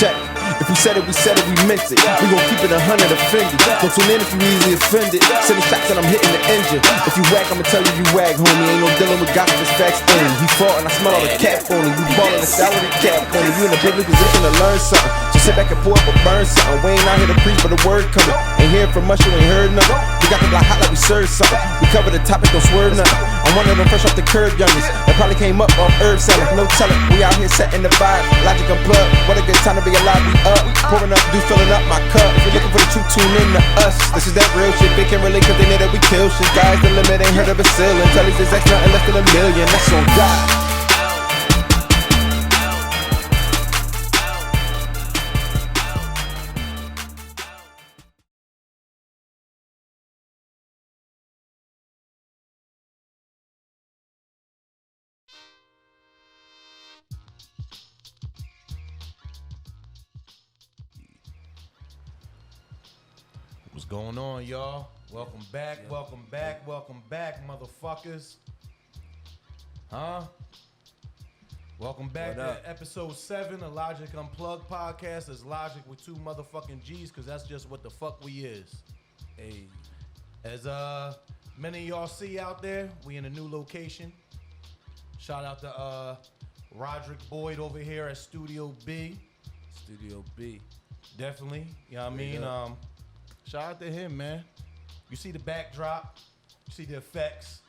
check. If we said it, we meant it. We gon' keep it 100 offended. Don't tune in if you easily offended. Sending shots and I'm hitting the engine. If you whack, I'ma tell you wag, homie. Ain't no dealing with gossip, it's facts only. He fought and I smell all the cap on him. You ballin' the salary cap on him. You in a privileged position to learn something. Just sit back and pour up or burn something. We ain't out here to preach, but the word coming. Ain't hearing from us, you ain't heard nothing. We got the block hot like we serve something. We cover the topic, don't swerve nothing. I'm one of them fresh off the curb youngins that probably came up off herb selling. No telling, we out here setting the vibe. Loggic Unplugged, what a good time to be alive. We up, pouring up, filling up my cup. If you're looking for the truth, tune in to us. This is that real shit, they can't relate cause they know that we kill shit. Guys, the limit ain't heard of a ceiling. Tell these X nothing less than $1 million, that's on God. What's going on, y'all? Welcome back, motherfuckers. Welcome back to episode 7 of Loggic Unplugged podcast. It's Logic with 2 motherfucking G's, because that's just what the fuck we is. Hey. As many of y'all see out there, we in a new location. Shout out to Roderick Boyd over here at Studio B. Studio B. Definitely, you know what I mean? Shout out to him, man. You see the backdrop, you see the effects.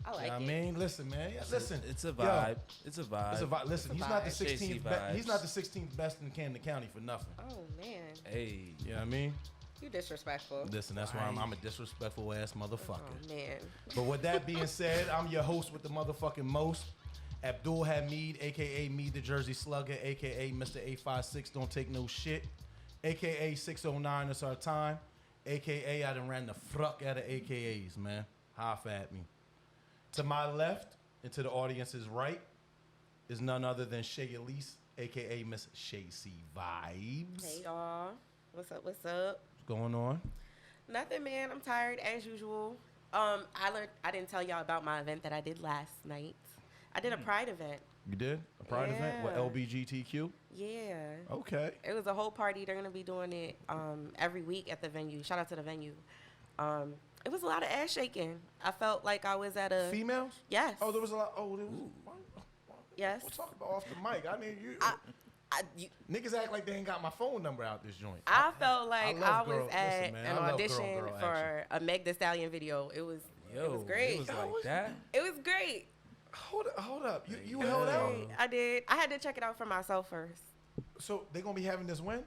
I like you know it. I mean, listen, man. Yeah, listen, it's a vibe. Yo, it's a vibe. It's a vibe. Listen, It's a he's not the vibe. 16th. He's not the 16th best in Camden County for nothing. Oh man, Hey, You know what I mean? you disrespectful. Listen, that's why I'm a disrespectful ass motherfucker. Oh man. But with that being said, I'm your host with the motherfucking most, Abdul Hamid, aka Me the Jersey Slugger, aka Mr. 856 Don't Take No Shit, aka 609 It's Our Time, aka I done ran the fuck out of AKAs, man. Hoff at me. To my left and to the audience's right is none other than Shay Elise, aka Miss Shay C Vibes. Hey y'all, what's up? What's up? What's going on? Nothing, man. I'm tired as usual. I didn't tell y'all about my event that I did last night. I did a Pride event. You did? A Pride event? What, Yeah. LBGTQ? Yeah. Okay. It was a whole party. They're gonna be doing it every week at the venue. Shout out to the venue. It was a lot of ass shaking. I felt like I was at a Females? Yes. Oh, there was a lot. Oh, there was. Yes. We'll talk about off the mic. I mean, you, niggas act like they ain't got my phone number out this joint. I felt like I love was girl- at listen, man, an I love audition girl for a Meg Thee Stallion video. It was great. It was like that. It was great. Hold up. You held out. I did. I had to check it out for myself first. So they gonna be having this when?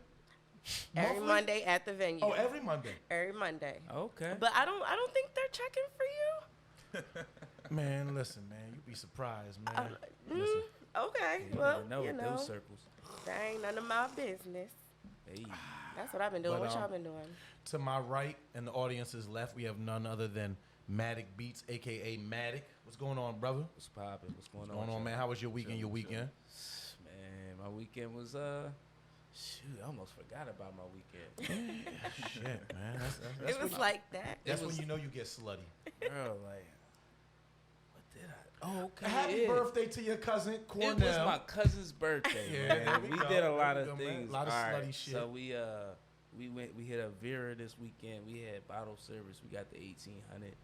Every Monthly? Monday at the venue. Oh, every Monday. Every Monday. Okay. But I don't think they're checking for you. Man, listen, man, you be surprised, man. Listen. Okay. You Well, never know you with know, those circles. that ain't none of my business. Hey, That's what I've been doing. But, What y'all been doing? To my right and the audience's left, we have none other than Matic Beats, aka Matic. What's going on, brother? what's poppin'? What's going What's going on, man? How was your weekend? Man, my weekend was shoot, I almost forgot about my weekend. Shit, man. That's It was when, like that. that's when you know you get slutty. Girl, like, what did I? Oh, okay. Happy yeah. birthday to your cousin Cornell. It was my cousin's birthday. Yeah, man. there We go. did a There lot we of go, man. things. A lot of All slutty shit. So we hit a Vera this weekend. We had bottle service. We got the 1800.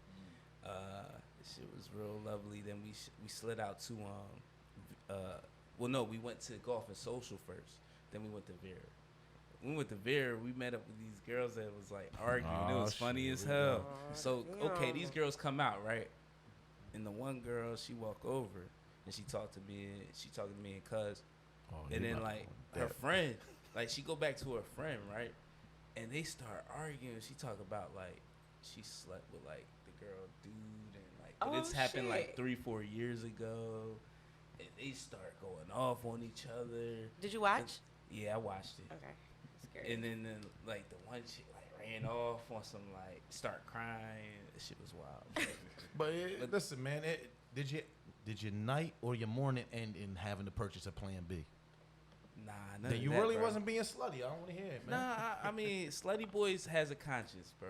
Shit was real lovely. Then we slid out to we went to Golf and Social first. Then we went to Vera. When we went to Vera, we met up with these girls that was like arguing. It was funny as hell. So okay, these girls come out, right? And the one girl, she walk over and she talked to me and cuz. And then like her friend, like she go back to her friend, right? And they start arguing. She talk about like she slept with like the girl dude and like but it's happened like 3-4 years ago. And they start going off on each other. Did you watch? Yeah, I watched it. Okay. That's scary. And then like the one chick like ran off on some like start crying. That shit was wild. But listen, man, did your night or your morning end in having to purchase a Plan B? Nah, Then you really wasn't being slutty. I don't want to hear it, man. Nah, I mean, Slutty Boys has a conscience, bro.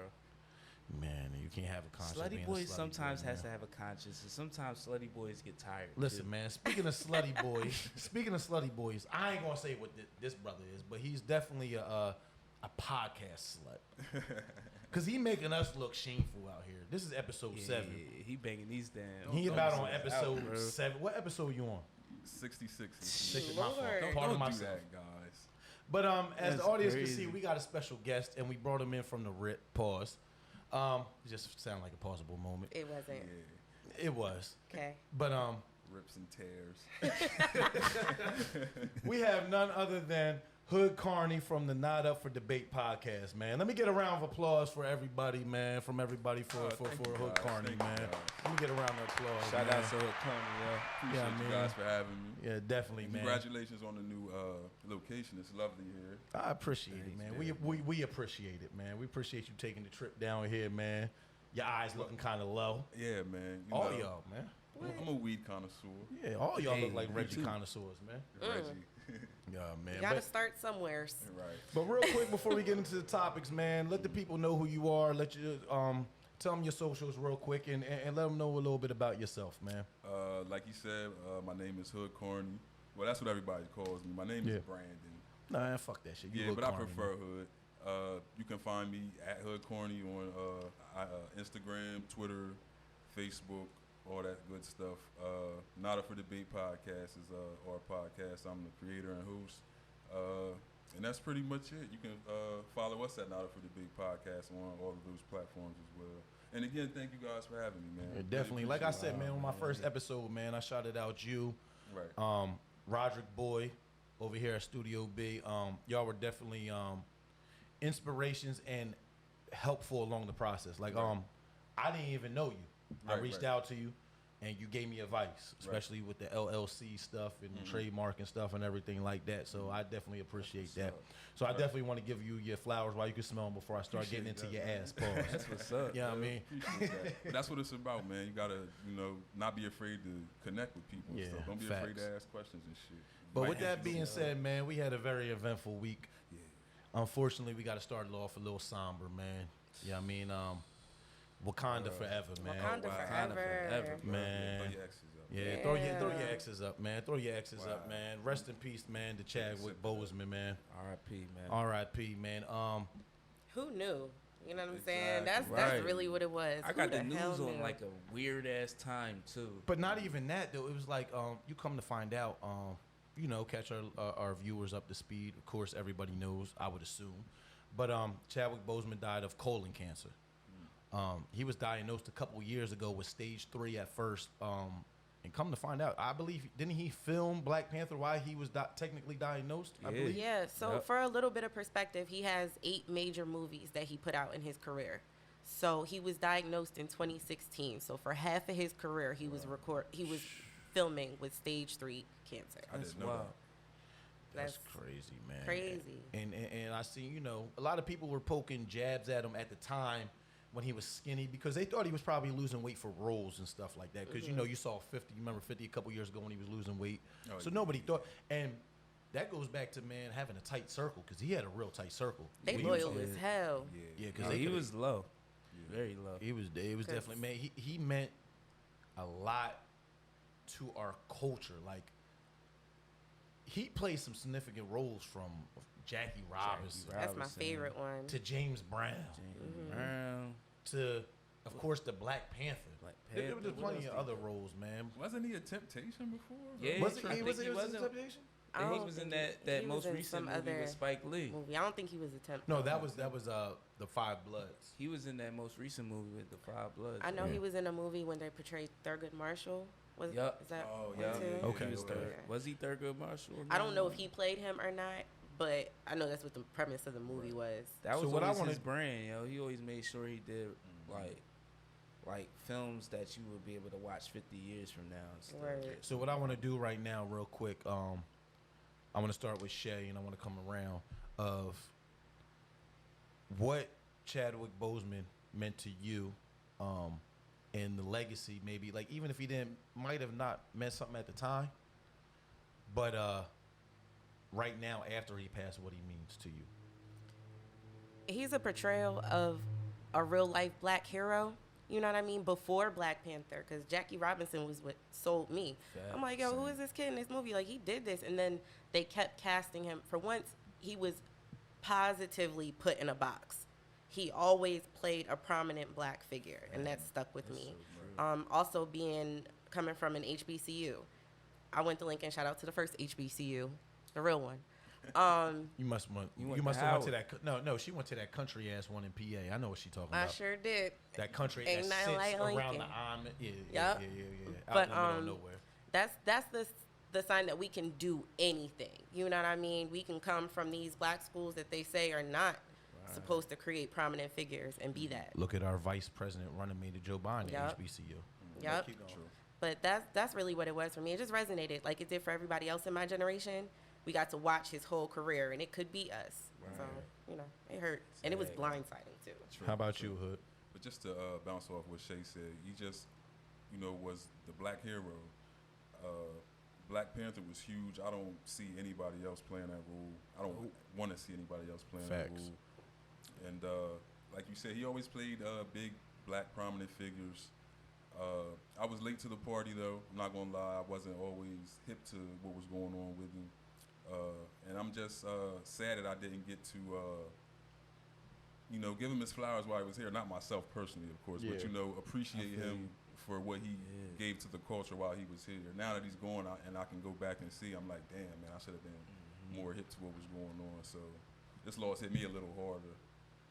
Man, you can't have a conscience. Slutty boys sometimes has to have a conscience, and sometimes slutty boys get tired. Listen, too. man. Speaking of slutty boys, I ain't gonna say what this brother is, but he's definitely a podcast slut. Cause he making us look shameful out here. This is episode 7. Yeah, he banging these down. He about on episode 7. What episode you on? 66. My fault. Don't Pardon do myself. that, guys. But as That's the audience crazy. can see, we got a special guest, and we brought him in from the rip. Pause. It just sounded like a pausable moment. It wasn't. Yeah. It was. Okay. But Rips and tears. we have none other than Hood Carney from the Not Up for Debate podcast, man. Let me get a round of applause for everybody, man. From everybody for Thank you, Hood guys. Carney, Thank you, man. guys. Let me get a round of applause. Shout man. out to Hood Carney, yo. Appreciate Yeah, you man. guys for having me. Yeah, definitely, And man. congratulations on the new location. It's lovely here. I appreciate it, man. We appreciate it, man. We appreciate you taking the trip down here, man. Your eyes looking kind of low. Yeah, man. You All know, y'all, man. I'm a weed connoisseur. Yeah, all y'all Hey, look like me Reggie too. connoisseurs, man. Reggie. Yeah, man. You gotta But, start somewhere. Right. but real quick before we get into the topics, man, let the people know who you are. Let you tell them your socials real quick and let them know a little bit about yourself, man. Like you said, my name is Hood Carney. Well, that's what everybody calls me. My name Yeah. is Brandon. Nah, fuck that shit. You Yeah, Hood but I Carney, prefer man. Hood. You can find me at Hood Corny on Instagram, Twitter, Facebook, all that good stuff. Not Up for Debate podcast is our podcast. I'm the creator and host. And that's pretty much it. You can follow us at Not Up for Debate podcast on all of those platforms as well. And again, thank you guys for having me, man. Yeah, Really definitely. Like I appreciate said, man, on my first episode, man, I shouted out you, it. Right. Roderick Boy, over here at Studio B. Y'all were definitely inspirations and helpful along the process. Like, I didn't even know you. I Right, reached right. out to you, and you gave me advice, especially with the LLC stuff and trademark and stuff and everything like that. So I definitely appreciate that. So I definitely want to give you your flowers while you can smell them before I start getting into Appreciate your that, ass. Pause. That's what's up. You know what I mean? Appreciate that. But that's what it's about, man. You gotta, not be afraid to connect with people. Yeah, and stuff. Don't be afraid facts. to ask questions and shit. But Might with that answer being them. said, man, we had a very eventful week. Yeah. Unfortunately, we got to start it off a little somber, man. Yeah, I mean, Wakanda forever, man. Wakanda Wakanda forever. forever. Man. Throw your exes up. Yeah, Yeah. throw your exes up, man. Throw your exes up, Wow. man. Rest in peace, man, to Chadwick Boseman, man. R.I.P. man. R.I.P., man. Who knew? You know what I'm Exactly. saying? That's Right. really what it was. I Who got the hell news on knew? like a weird ass time too. but not even that though. It was like you come to find out, catch our viewers up to speed. Of course, everybody knows. I would assume, but Chadwick Boseman died of colon cancer. He was diagnosed a couple years ago with stage 3 at first. And come to find out, I believe, didn't he film Black Panther while he was technically diagnosed? I Yeah. believe. Yeah, so Yep. for a little bit of perspective, he has 8 major movies that he put out in his career. So he was diagnosed in 2016. So for half of his career, he was filming with stage 3 cancer. I That's didn't know wild. That's That's crazy, man. crazy. And I see, a lot of people were poking jabs at him at the time when he was skinny because they thought he was probably losing weight for roles and stuff like that. Because, you saw 50, you remember 50 a couple years ago when he was losing weight. Oh, So yeah. nobody thought. And that goes back to, man, having a tight circle because he had a real tight circle. They When he loyal was- as hell. Yeah. Yeah, because No, he was low, very low. It was definitely, man, he meant a lot to our culture. Like, he played some significant roles from Jackie Robinson That's my Robinson. favorite one. to James Brown Brown. to, of course, the Black Panther. Black There Panther, was what plenty else of did other roles, man. Wasn't he a Temptation before? Yeah, Was I it? think Was he it wasn't. Temptation? I And he don't was in think that he most was in recent some movie other with Spike Lee. movie. I don't think he was a temp. No, that was the Five Bloods. He was in that most recent movie with the Five Bloods. I know Yeah. he was in a movie when they portrayed Thurgood Marshall. Yup. Is that Oh, one yeah, too? yeah, yeah. Okay. He was, Okay. was he Thurgood Marshall? I don't know if he played him or not, but I know that's what the premise of the movie was. That was So what I always his wanted- brand, yo. He always made sure he did like films that you would be able to watch 50 years from now and stuff. Word. So what I want to do right now, real quick, I want to start with Shay, and I want to come around of what Chadwick Boseman meant to you, and the legacy. Maybe like even if he might have not meant something at the time, but right now after he passed, what he means to you. He's a portrayal of a real life black hero. You know what I mean? Before Black Panther, because Jackie Robinson was what sold me. I'm like, yo, who is this kid in this movie? Like, he did this. And then they kept casting him. For once, he was positively put in a box. He always played a prominent black figure, and that stuck with me. Also, coming from an HBCU. I went to Lincoln. Shout out to the first HBCU, the real one. You must have went to that. No, she went to that country ass one in PA. I know what she talking about. I sure did. That country Ain't that nothing sits like around Lincoln. the Yep. Out But in the middle of nowhere. that's the sign that we can do anything. You know what I mean? We can come from these black schools that they say are not supposed to create prominent figures and be that. Look at our vice president running mate to Joe Biden at HBCU. Yep. But that's really what it was for me. It just resonated like it did for everybody else in my generation. We got to watch his whole career, and it could be us. Right. So, you know, it hurt. And it was blindsiding, too. How about you, Hood? But just to bounce off what Shay said, he just, was the black hero. Black Panther was huge. I don't see anybody else playing that role. I don't want to see anybody else playing that role. And like you said, he always played big black prominent figures. I was late to the party, though. I'm not going to lie. I wasn't always hip to what was going on with him. And I'm just sad that I didn't get to, give him his flowers while he was here. Not myself personally, of course, but, appreciate him for what he gave to the culture while he was here. Now that he's gone and I can go back and see, I'm like, damn, man, I should have been more hip to what was going on. So this loss hit me a little harder.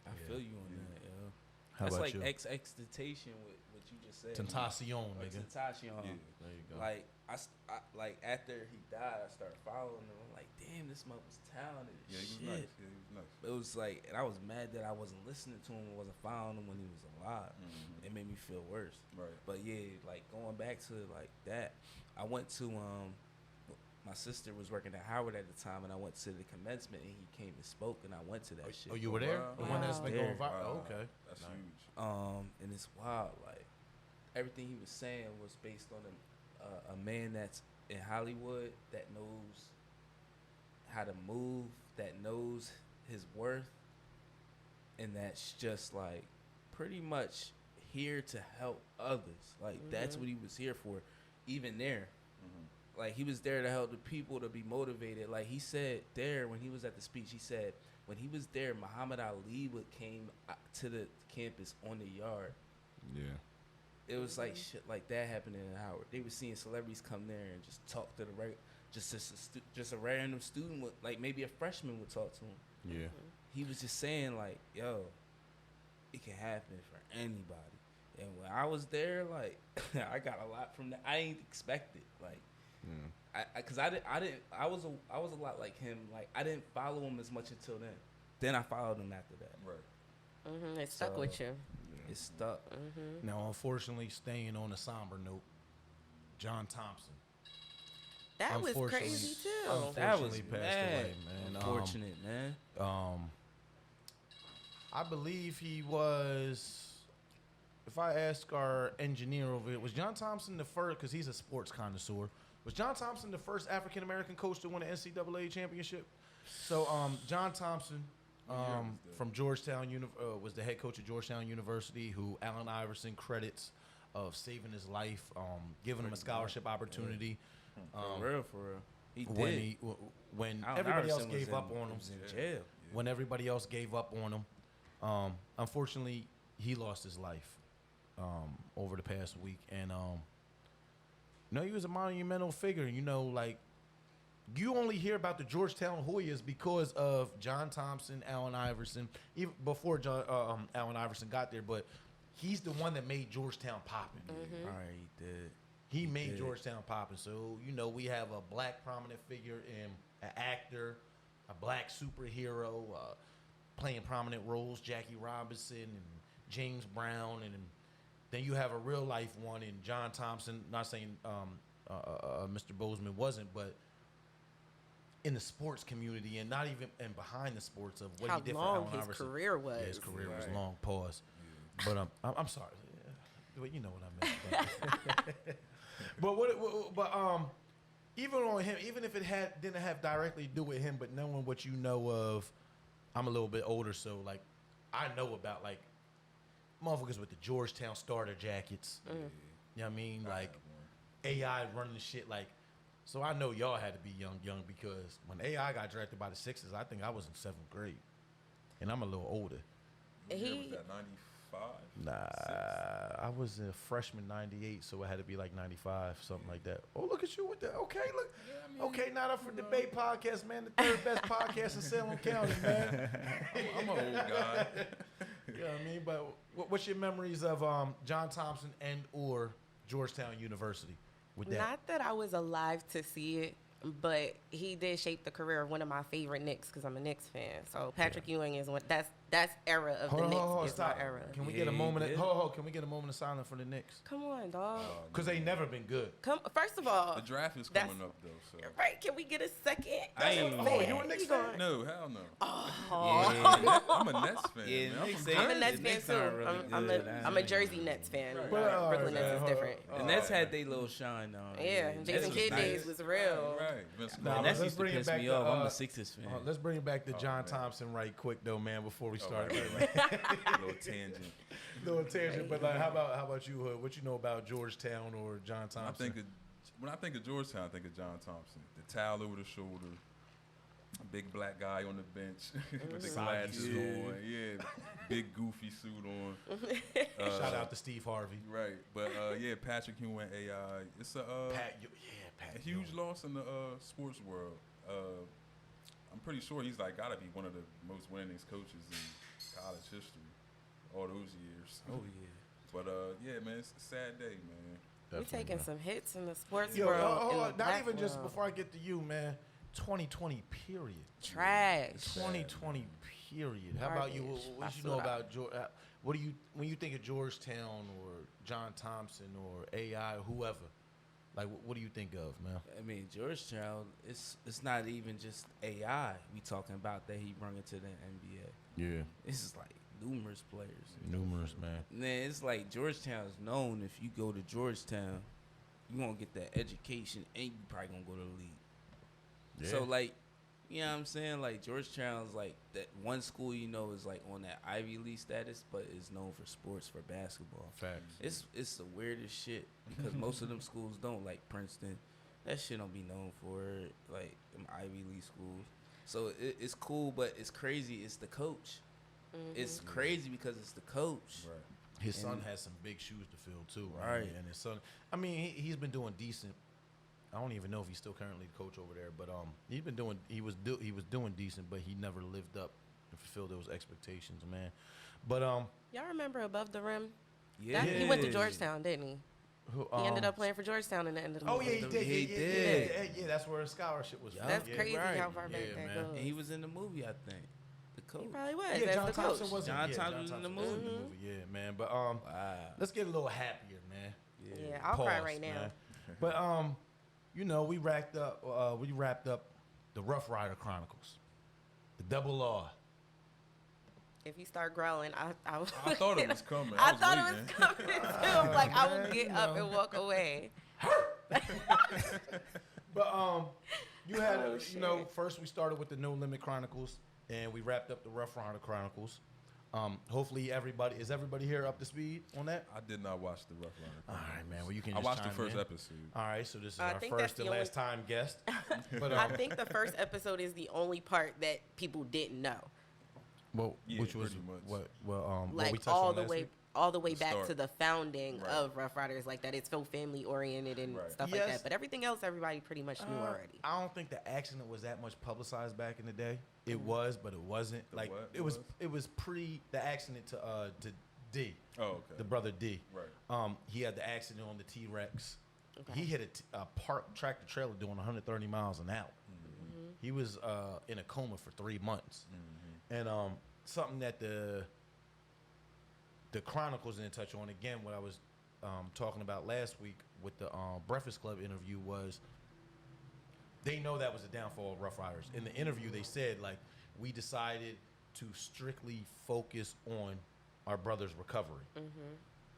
I feel you on that, yo. How That's about like you? Extentation with what you just said. Tentacion, nigga. Tentacion. Yeah, there you go. Like I like after he died, I started following him. I'm like, damn, this mother was talented. Yeah, he was Shit. nice. Yeah, he was nice. It was like, and I was mad that I wasn't listening to him and wasn't following him when he was alive. Mm-hmm. It made me feel worse. Right. But yeah, like going back to like that, I went to my sister was working at Howard at the time, and I went to the commencement, and he came and spoke, and I went to that shit. Oh, you were there? Wow. The one that's been going Wow. viral? Oh, okay. That's huge. And it's wild. Like everything he was saying was based on a man that's in Hollywood that knows how to move, that knows his worth, and that's just like pretty much here to help others. Like that's what he was here for. Even there, like he was there to help the people to be motivated. Like he said there when he was at the speech, he said when he was there, Muhammad Ali came to the campus on the yard. Yeah. It was like shit like that happening in Howard. They were seeing celebrities come there and just talk to the just a random student would, like maybe a freshman would talk to him. Yeah. He was just saying like, yo, it can happen for anybody. And when I was there, like I got a lot from that. I ain't expect it. Like I was a lot like him. Like I didn't follow him as much until then. Then I followed him after that. Right. It stuck with you. It stuck. Now, unfortunately, staying on a somber note, John Thompson. That was crazy too. That was passed mad. away, man. Unfortunate, man. I believe he was. If I ask our engineer over here, was John Thompson the first? Because he's a sports connoisseur. Was John Thompson the first African American coach to win an NCAA championship? So, John Thompson from Georgetown was the head coach of Georgetown University, who Allen Iverson credits of saving his life, giving him a scholarship opportunity. For real. He did. When Allen everybody else Iverson gave up on him, was in jail. when everybody else gave up on him, unfortunately, he lost his life over the past week. And he was a monumental figure. Like you only hear about the Georgetown Hoyas because of John Thompson, Allen Iverson, even before Allen Iverson got there. But he's the one that made Georgetown popping. All right, he did. He made Georgetown popping. So, we have a black prominent figure in an actor, a black superhero, playing prominent roles, Jackie Robinson and James Brown. And then you have a real life one in John Thompson. Not saying Mr. Boseman wasn't, but in the sports community and not even and behind the sports of what How he did long for Allen his Iverson. career was. Yeah, his career was long. Pause. But I'm sorry. But you know what I meant. But even on him, even if it didn't have directly to do with him, but knowing what you know of, I'm a little bit older, so like I know about like motherfuckers with the Georgetown starter jackets. You know what I mean? Like AI running the shit. Like, so I know y'all had to be young because when AI got drafted by the Sixers, I think I was in 7th grade, and I'm a little older. What year was that, 95? Nah, I was a freshman 98, so it had to be like 95, something like that. Oh, look at you with that. Okay, look. Okay, not up for debate podcast, man. The 3rd best podcast in Salem County, man. I'm an old guy. You know what I mean? But what's your memories of John Thompson and or Georgetown University with that? Not that I was alive to see it, but he did shape the career of one of my favorite Knicks because I'm a Knicks fan. So Patrick Ewing is one. That's era of the Knicks. Is my era. Can we get a moment? Can we get a moment of silence for the Knicks? Come on, dog. Because they never been good. First of all, The draft is coming up though. So. right? Can we get a second? You a Knicks fan? No, hell no. Yeah. I'm a Nets fan. Yeah, man. Knicks I'm a The Nets fan Knicks too. aren't really good. I'm a Jersey Nets fan. Right. Brooklyn Nets is different. The Nets had their little shine on. Yeah, Jason Nets Kidd was days was real. Right. Vince Nah, And Carter. that's let's used to bring it piss back me to, off. I'm a Sixers fan. Let's bring it back to John man. Thompson right quick though, man. Before we start. Right. Little tangent. Little tangent, but like, how about you, Hood? What you know about Georgetown or John Thompson? When I think of Georgetown, I think of John Thompson. The towel over the shoulder, a big black guy on the bench with the glasses on. Yeah, big goofy suit on. Shout out to Steve Harvey. Right, but yeah, Patrick Ewing, AI. It's a Pat huge loss in the sports world. I'm pretty sure he's like gotta be one of the most winningest coaches in college history all those years. Oh yeah. But yeah, man, it's a sad day, man. We're taking some hits in the sports Yo, world. hold in on. the Not black even just world. before I get to you, man. 2020 period. Trash. 2020 period. How about you? Garbage. What you know about what do you when you think of Georgetown or John Thompson or AI or whoever? Like, what do you think of, man? I mean, Georgetown, it's not even just AI we talking about that he brought into the NBA. Yeah, It's just like numerous players. numerous, man. Man, it's like Georgetown is known. If you go to Georgetown, you gonna get that education, and you probably gonna go to the league. Yeah. So like, you know what I'm saying? Like Georgetown is like that one school you know is like on that Ivy League status, but is known for sports, for basketball. Facts. It's the weirdest shit because most of them schools don't, like Princeton. That shit don't be known for it, like them Ivy League schools. So it's cool, but it's crazy. It's the coach. It's crazy because it's the coach. Right. His son has some big shoes to fill too, Right. And his son, I mean, he's been doing decent. I don't even know if he's still currently the coach over there, but he was doing decent, but he never lived up and fulfilled those expectations, man. But Y'all remember Above the Rim? Yeah, He went to Georgetown, didn't he? He ended up playing for Georgetown in the end of the Oh movie. yeah, he did. He Yeah, did. yeah, that's where his scholarship was. Yeah. from. That's Yeah, crazy right. how far back Yeah, that man. goes. And he was in the movie, I think. The coach. He probably was. Yeah, as John the Thompson coach. was John Thompson was in the was movie. Yeah, man. But Wow. let's get a little happier, man. Yeah, I'll cry Pause, right now. man. But you know, we wrapped up the Ruff Ryders Chronicles, the double R. If you start growling, I thought it was coming. I was thought waiting. it was coming too. Like I will get up and walk away. But you had Oh, you know, first we started with the No Limit Chronicles, and we wrapped up the Ruff Ryders Chronicles. Hopefully is everybody here up to speed on that? I did not watch the Rough All Rider. right, man. Well, you can. I Just watched the chime first in. episode. All right, so this is I our think that's first and the only- last time guest. But I think the first episode is the only part that people didn't know. well, Yeah, which was pretty much. what we Like touched all on the last way week? all the way The back start. to the founding Right. of Ruff Ryders, like that it's so family oriented and Right. stuff like Yes. that. But everything else everybody pretty much knew already. I don't think the accident was that much publicized back in the day. It was, but it wasn't. The Like what? it was pre the accident to D, Oh, okay. the brother D. Right. He had the accident on the T-Rex. Okay. He hit a parked tractor trailer doing 130 miles an hour. He was in a coma for 3 months. And something that the Chronicles didn't touch on, again, what I was talking about last week with the Breakfast Club interview was they know that was the downfall of Ruff Ryders. In the interview, they said, like, we decided to strictly focus on our brother's recovery.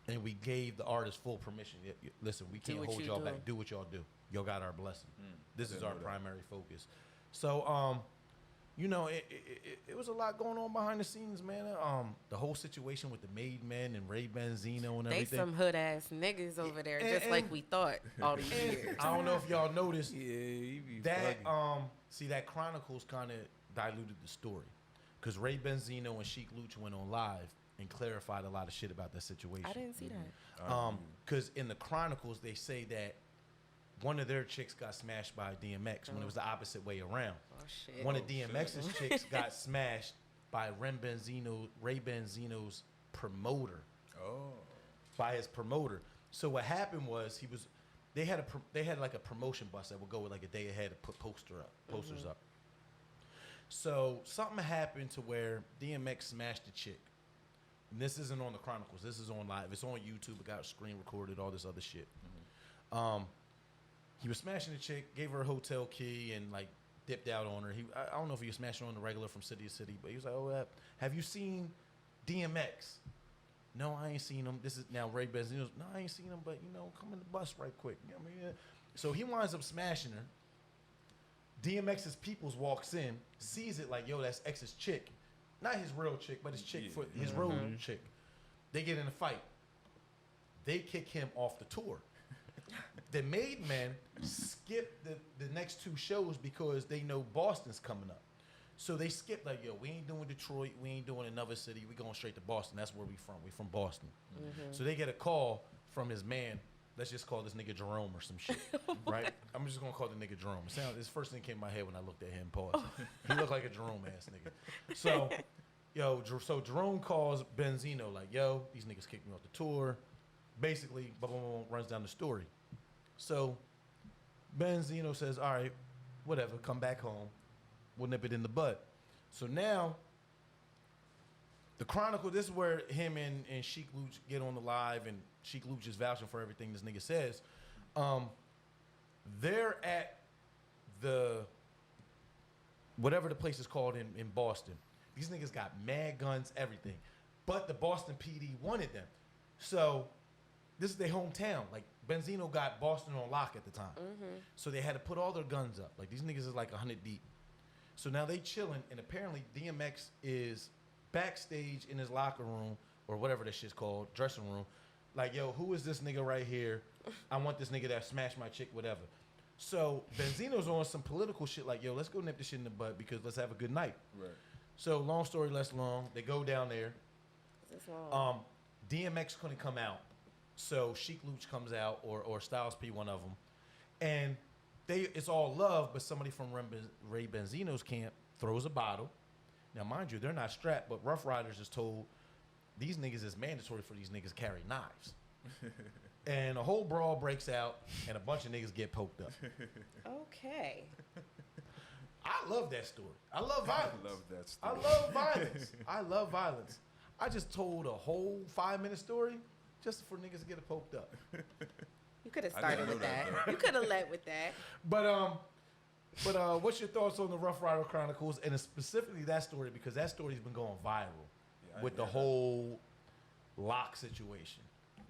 And we gave the artist full permission. Listen, we can't what hold you y'all do. back. Do what y'all do. Y'all got our blessing. This is Didn't our know that. primary focus. So, you know, it was a lot going on behind the scenes, man. The whole situation with the Made Men and Ray Benzino and They everything. some hood ass niggas over there, just like we thought all these years. I don't know if y'all noticed Yeah, you be that. bugging. See, that Chronicles kind of diluted the story because Ray Benzino and Sheik Luch went on live and clarified a lot of shit about that situation. I didn't see that. Because in the Chronicles they say that one of their chicks got smashed by DMX when it was the opposite way around. Oh shit. One of DMX's chicks got smashed by Ray Benzino's promoter. Oh. By his promoter. So what happened was they had like a promotion bus that would go with like a day ahead to put posters up. So something happened to where DMX smashed the chick. And this isn't on the Chronicles. This is on live. It's on YouTube. It got screen recorded. All this other shit. He was smashing the chick, gave her a hotel key, and like dipped out on her. I don't know if he was smashing her on the regular from city to city, but he was like, "Oh, have you seen DMX?" No, I ain't seen him. This is now Ray Benzino. No, I ain't seen him, but you know, come in the bus right quick. You know what I mean? So he winds up smashing her. DMX's peoples walks in, sees it like, yo, that's X's chick. Not his real chick, but his chick for his road chick. They get in a fight. They kick him off the tour. The Made Men skip the next two shows because they know Boston's coming up. So they skip like, yo, we ain't doing Detroit, we ain't doing another city, we going straight to Boston. That's where we from. We from Boston. So they get a call from his man. Let's just call this nigga Jerome or some shit, right? I'm just gonna call the nigga Jerome. His first thing came in my head when I looked at him. Pause. He looked like a Jerome ass nigga. So, so Jerome calls Benzino like, yo, these niggas kicked me off the tour. Basically, runs down the story. So Benzino says, all right, whatever, come back home. We'll nip it in the bud. So now, the Chronicle, this is where him and Sheik Luch get on the live, and Sheik Luch is vouching for everything this nigga says. They're at the, whatever the place is called in Boston. These niggas got mad guns, everything. But the Boston PD wanted them. So this is their hometown. Like, Benzino got Boston on lock at the time. So they had to put all their guns up. Like, these niggas is like 100 deep. So now they chilling, and apparently DMX is backstage in his locker room, or whatever that shit's called, dressing room. Like, yo, who is this nigga right here? I want this nigga that smashed my chick, whatever. So Benzino's on some political shit like, yo, let's go nip this shit in the butt because let's have a good night. Right. So long story less long, they go down there. This long. DMX couldn't come out. So Sheik Luch comes out, or Styles P, one of them. And it's all love, but somebody from Ray Benzino's camp throws a bottle. Now, mind you, they're not strapped, but Ruff Ryders is told these niggas is mandatory for these niggas to carry knives. And a whole brawl breaks out, and a bunch of niggas get poked up. Okay. I love that story. I love violence. I love that story. I love violence. I love violence. I just told a whole 5-minute story just for niggas to get poked up. You could have I didn't started with know that. that, You could have led with that. But what's your thoughts on the Ruff Ryders Chronicles, and specifically that story, because that story's been going viral with the whole lock situation.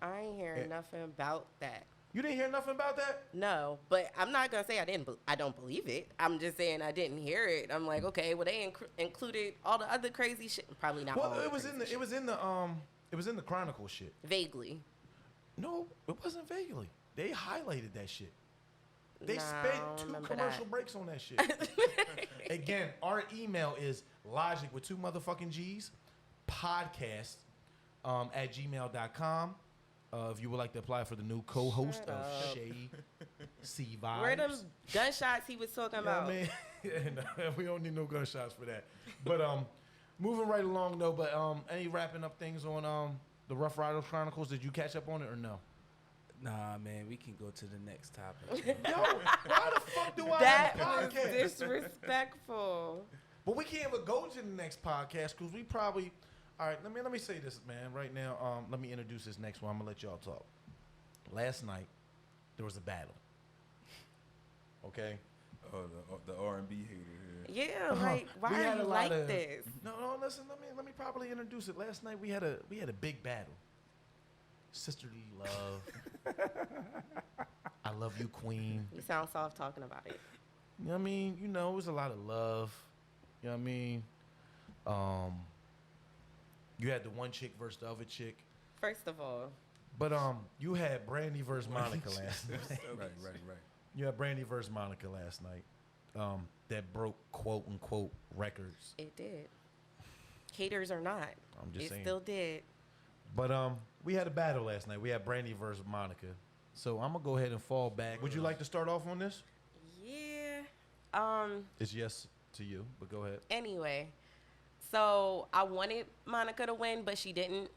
I ain't hearing nothing about that. You didn't hear nothing about that? No, but I'm not gonna say I don't believe it. I'm just saying I didn't hear it. I'm like, okay, well they included all the other crazy shit. Probably not. Well, all it was in the Chronicle shit. Vaguely. No, it wasn't vaguely. They highlighted that shit. They Nah, I spent don't 2 remember commercial that. breaks on that shit. Again, our email is Loggic with 2 motherfucking G's, podcast at gmail.com. If you would like to apply for the new co-host Shut of up. Shay C Vibes. Where them gunshots he was talking You know about? what I mean? No, we don't need no gunshots for that. But moving right along though, but any wrapping up things on the Ruff Ryders Chronicles? Did you catch up on it or no? Nah, man, we can go to the next topic. Yo, why the fuck do I That have a was podcast? disrespectful. But we can't even go to the next podcast because we probably. All right, let me say this, man. Right now, let me introduce this next one. I'm gonna let y'all talk. Last night, there was a battle. Okay. Oh, the R&B hater here. Yeah, like why We had are a you lot like of- this? No, listen. Let me properly introduce it. Last night we had a big battle. Sisterly love. I love you, Queen. You sound soft talking about it. You know what I mean? You know, it was a lot of love. You know what I mean? You had the one chick versus the other chick. First of all, But you had Brandy versus Monica last night. Right. You had Brandy versus Monica last night. That broke quote unquote records. it did. Haters or not, I'm just it saying. still did. But we had a battle last night. We had Brandy versus Monica. So I'm gonna go ahead and fall back. Would you like to start off on this? Yeah. It's yes to you, but go ahead. Anyway, so I wanted Monica to win, but she didn't.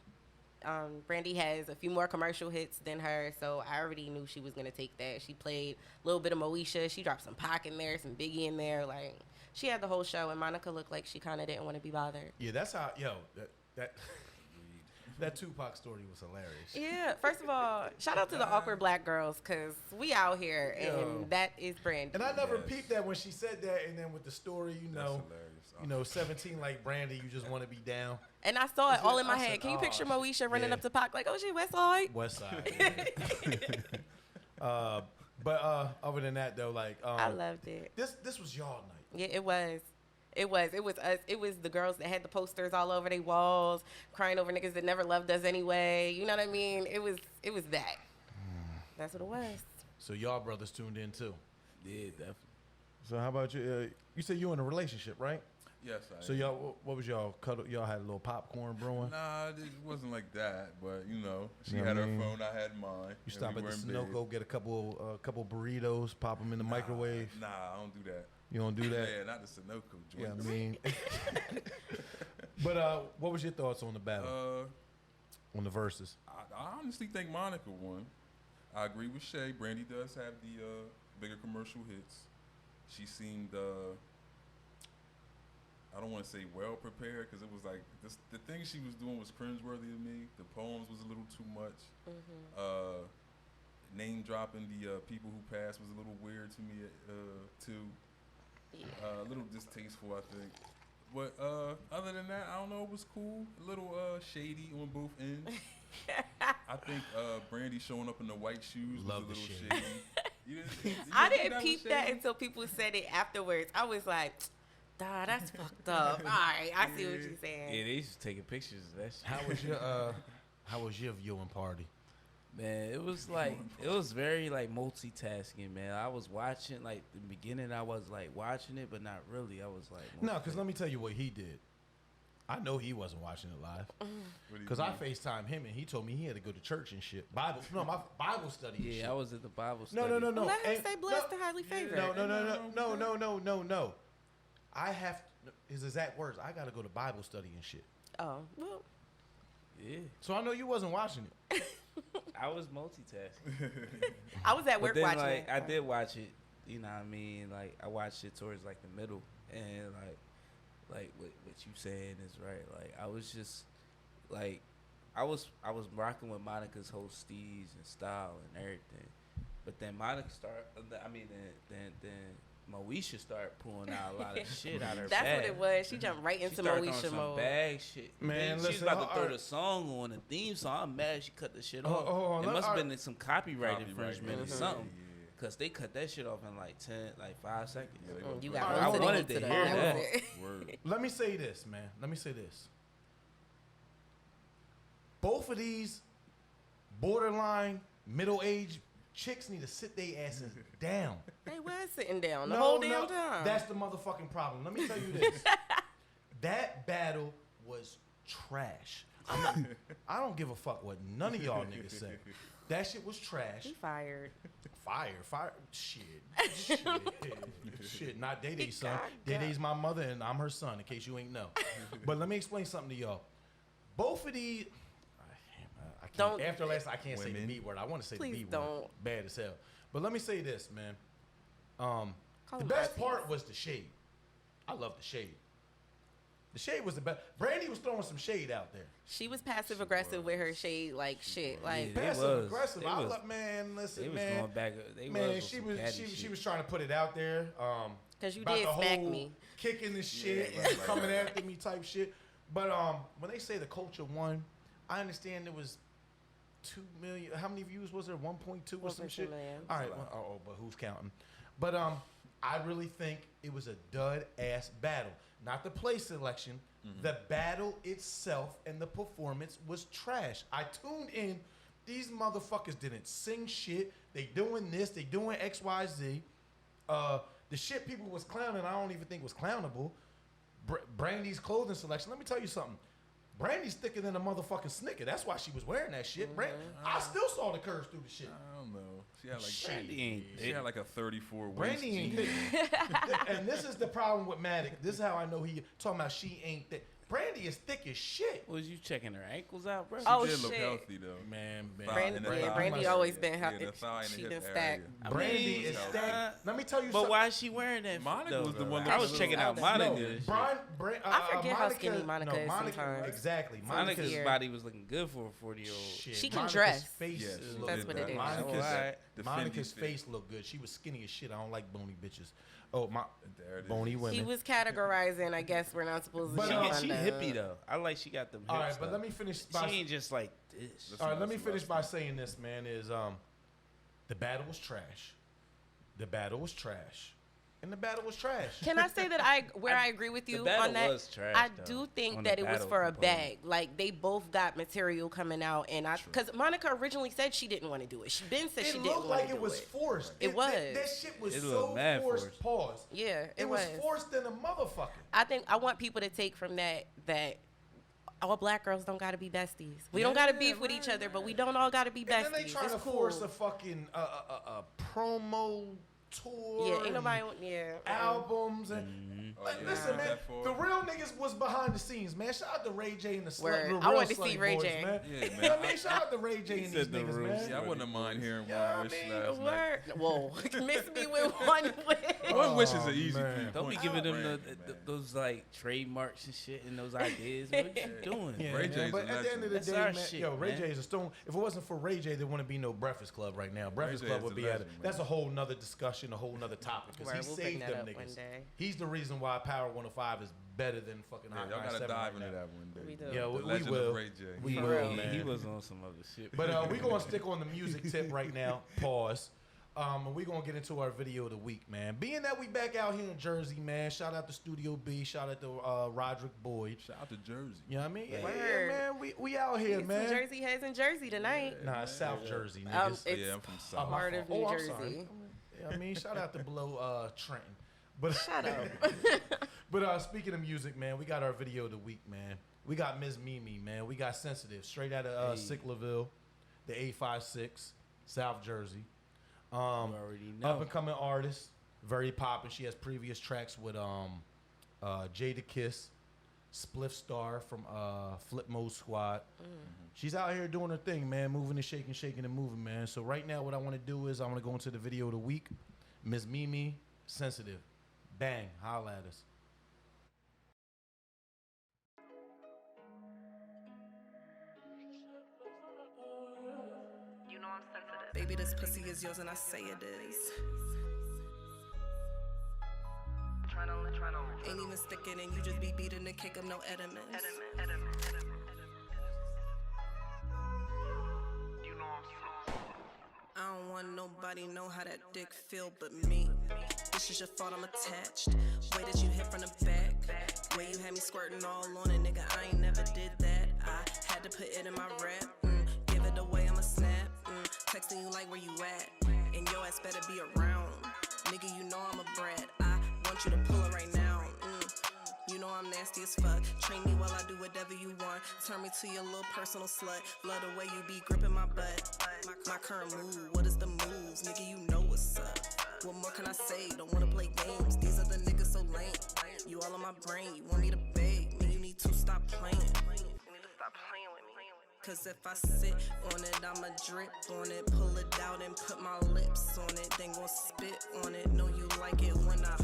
Brandy has a few more commercial hits than her, so I already knew she was gonna take that. She played a little bit of Moesha. She dropped some Pac in there, some Biggie in there. Like, she had the whole show, and Monica looked like she kind of didn't want to be bothered. Yeah, that's how. That Tupac story was hilarious. Yeah, first of all, shout out to the awkward black girls, because we out here, and Yo. that is Brandy. And I never Yes. peeped that when she said that, and then with the story, That's hilarious. 17 like Brandy, you just want to be down. And I saw it all in my I said, head. Can you oh, picture shit. Moesha running Yeah. up to Pac like, oh, she West Side? West Side. But other than that, though, like I loved it. this was y'all night. Yeah, it was. It was us. It was the girls that had the posters all over their walls, crying over niggas that never loved us anyway. You know what I mean? It was that. That's what it was. So y'all brothers tuned in too. Yeah, definitely. So how about you? You said you in a relationship, right? Yes, So y'all, what was y'all cuddle? Y'all had a little popcorn brewing. Nah, it wasn't like that. But she You know had what I her mean? phone, I had mine. You and stop we at the were in bed. Sunoco, get a couple burritos, pop them in the microwave. Nah, I don't do that. You don't do that. Yeah, not the Sunoco joint. Yeah, I mean. But what was your thoughts on the battle, on the verses? I honestly think Monica won. I agree with Shay. Brandy does have the bigger commercial hits. She seemed, I don't want to say well prepared, because it was like the thing she was doing was cringeworthy to me. The poems was a little too much. Name dropping the people who passed was a little weird to me too. Yeah. A little distasteful, I think. But other than that, I don't know. It was cool. A little shady on both ends. I think Brandy showing up in the white shoes Love was the a little shade. shady. I didn't peep that until people said it afterwards. I was like, "Duh, that's fucked up." All right, I see what you're saying. Yeah, they used to taking pictures of that shit. How was your viewing party? Man, it was like, it was very like multitasking, man. I was watching, like, the beginning I was like watching it, but not really. I was like, No, because let me tell you what he did. I know he wasn't watching it live. Because I FaceTimed him and he told me he had to go to church and shit. My Bible study and shit. yeah, I was at the Bible study. No. Let him And- say blessed and highly favored. No. I have, his exact words, I got to go to Bible study and shit. Oh, well, Yeah, So I know you wasn't watching it. I was multitasking. I was at But work then, watching like, it. I did watch it. You know what I mean? Like, I watched it towards like the middle, and like what you saying is right. Like, I was just like, I was rocking with Monica's whole steez and style and everything. But then Monica then Moesha started pulling out a lot of shit out of her That's bag. what it was. She jumped right She into started throwing Moesha some mode. bag shit. Man, Then she's listen, about to throw alright. the song on, the theme song. I'm mad she cut the shit Oh, off. hold on, It let- must have alright. been some copyright Copyright, infringement or yeah, something. yeah. Because they cut that shit off in like 5 seconds. Yeah, they went You through got it. I one wanted sitting to into hear that. that. Was it. Word. Let me say this, man. Let me say this. Both of these borderline middle-aged chicks need to sit their asses down. They was sitting down the whole damn time. That's the motherfucking problem. Let me tell you this. That battle was trash. I don't give a fuck what none of y'all niggas say. That shit was trash. He fired. Fire. Shit. Not Day-Day's son. God. Day-Day's my mother and I'm her son, in case you ain't know. But let me explain something to y'all. Both of these, I can't, Don't- after last, I can't say the Women. B word. I want to say Please the B word. don't. Bad as hell. But let me say this, man. Call The him best Arceus. part was the shade. I love the shade. The shade was the best. Brandy was throwing some shade out there. She was passive aggressive with her shade, like shit. Like, They Passive was. aggressive. They I was- love, man. Listen, They was man. going back. They Man, was she on was some catty she shit. was trying to put it out there. because you About did the smack whole me. kicking the shit, Yeah, right, coming right. after me type shit. But when they say the culture won, I understand there was 2 million. How many views was there? 1.2 or some 1.2 shit. million. All right. Well, but who's counting? But I really think it was a dud-ass battle. Not the place selection. The battle itself and the performance was trash. I tuned in. These motherfuckers didn't sing shit. They doing this. They doing X, Y, Z. The shit people was clowning, I don't even think was clownable. Brandy's clothing selection. Let me tell you something. Brandy's thicker than a motherfucking Snicker. That's why she was wearing that shit. I still saw the curves through the shit. I don't know. She had like Brandy she had like a 34 waist. Brandy ain't thick. And this is the problem with Matic. This is how I know he talking about she ain't thick. Brandy is thick as shit. Was you checking her ankles out, bro? Oh, She did look shit. healthy though. Man. Brandy always been Yeah, happy. the thigh and She the done hip stacked. area. Brandy is stacked. Let me tell you But something. why is she wearing that? Monica though, was the bro? one Like, that I was was checking out no, Monica. I forget how skinny Monica is sometimes. Exactly. Monica's Yeah. body was looking good for a 40-year-old. She can dress. Face Yes, look That's good. what it is. Monica's Monica's face looked good. She was skinny as shit. I don't like bony bitches. Oh, my There it is. bony women. He was categorizing. I guess we're not supposed to. But, be She, on she the- hippie though. I like she got them hips. All right, but though. let me finish. She ain't just like this. All right, let me Listen, finish listen. by saying this, man. Is the battle was trash. The battle was trash. And the battle was trash. Can I say that I agree with you battle on that? was trash, I though, do think on that the it was battle for a component. bag. Like they both got material coming out, and because Monica originally said she didn't want to do it. She been said she It didn't looked want like to do it was forced. It was. That shit was It so looked mad forced. forced. Pause. Yeah, It was forced in a motherfucker. I think I want people to take from that all black girls don't gotta be besties. We don't gotta beef with each other, but we don't all gotta be besties. And then they trying It's to cool. force a fucking a promo tour. Yeah, ain't nobody. and Yeah. albums and Oh, yeah. listen, man. That for- The real niggas was behind the scenes, man. Shout out to Ray J and the Word. real I wanted to Slutty see Ray Boys, J. man. Yeah, You know man. what I mean? Shout out to Ray J and these said the niggas, real man. Yeah, I wouldn't mind hearing Yeah, One Wish I mean, last night. Word. Whoa, miss me with one wish. One Wish is Oh, an easy man. few Don't be points. giving them Randy, man. those like trademarks and shit and those ideas. What you doing? Yeah, Ray man, J's but a at the end of the That's day, our man, shit, yo, Ray man. J is a stone. If it wasn't for Ray J, there wouldn't be no Breakfast Club right now. Breakfast J Club is would the be legend, at it. man. That's a whole nother discussion, a whole nother topic. Because Word, he we'll pick saved that them up one niggas. day. He's the reason why Power 105 is better than fucking Yeah, Hot y'all gotta 97 dive right into now. that one day. We do. Yeah, The we legend will. of Ray J. We For will, real. man. He was on some other shit. But we're going to stick on the music tip right now. Pause. And we're going to get into our video of the week, man. Being that we back out here in Jersey, man, shout out to Studio B. Shout out to Roderick Boyd. Shout out to Jersey. You know what I mean? Yeah, Word. man. We out here, Some man. Jersey heads in Jersey tonight. Nah, it's South Jersey, niggas. It's Yeah, I'm from Oh, South. my part of fault. New I'm Jersey. sorry. Yeah, I mean, shout out to below Trenton. But Shut up. But speaking of music, man, we got our video of the week, man. We got Ms. Mimi, man. We got Sensitive, straight out of Sicklerville, the 856, South Jersey. You already know. Up and coming artist, very poppin'. She has previous tracks with Jada Kiss, Spliff Star from Flip Mode Squad. She's out here doing her thing, man, moving and shaking and moving, man. So right now, what I want to do is I want to go into the video of the week. Ms. Mimi, Sensitive. Bang, holla at us. You know I'm sensitive. Baby, this pussy is yours and I say it is. Ain't even sticking and you just be beating the cake up, no ediments. You know I'm sensitive. I don't want nobody know how that dick feel but me. This is your fault, I'm attached. Way that you hit from the back. Way you had me squirting all on it, nigga, I ain't never did that. I had to put it in my rap. Give it away, I'ma snap. Texting you like where you at. And your ass better be around. Nigga, you know I'm a brat. I want you to pull it right now. You know I'm nasty as fuck. Train me while I do whatever you want. Turn me to your little personal slut. Love the way you be gripping my butt. My current mood, what is the moves? Nigga, you know what's up. What more can I say? Don't wanna play games. These other niggas so lame. You all on my brain. You want me to beg? Me, you need to stop playing. You need to stop playing with me. Cause if I sit on it, I'ma drip on it. Pull it out and put my lips on it. Then gon' spit on it. Know you like it when I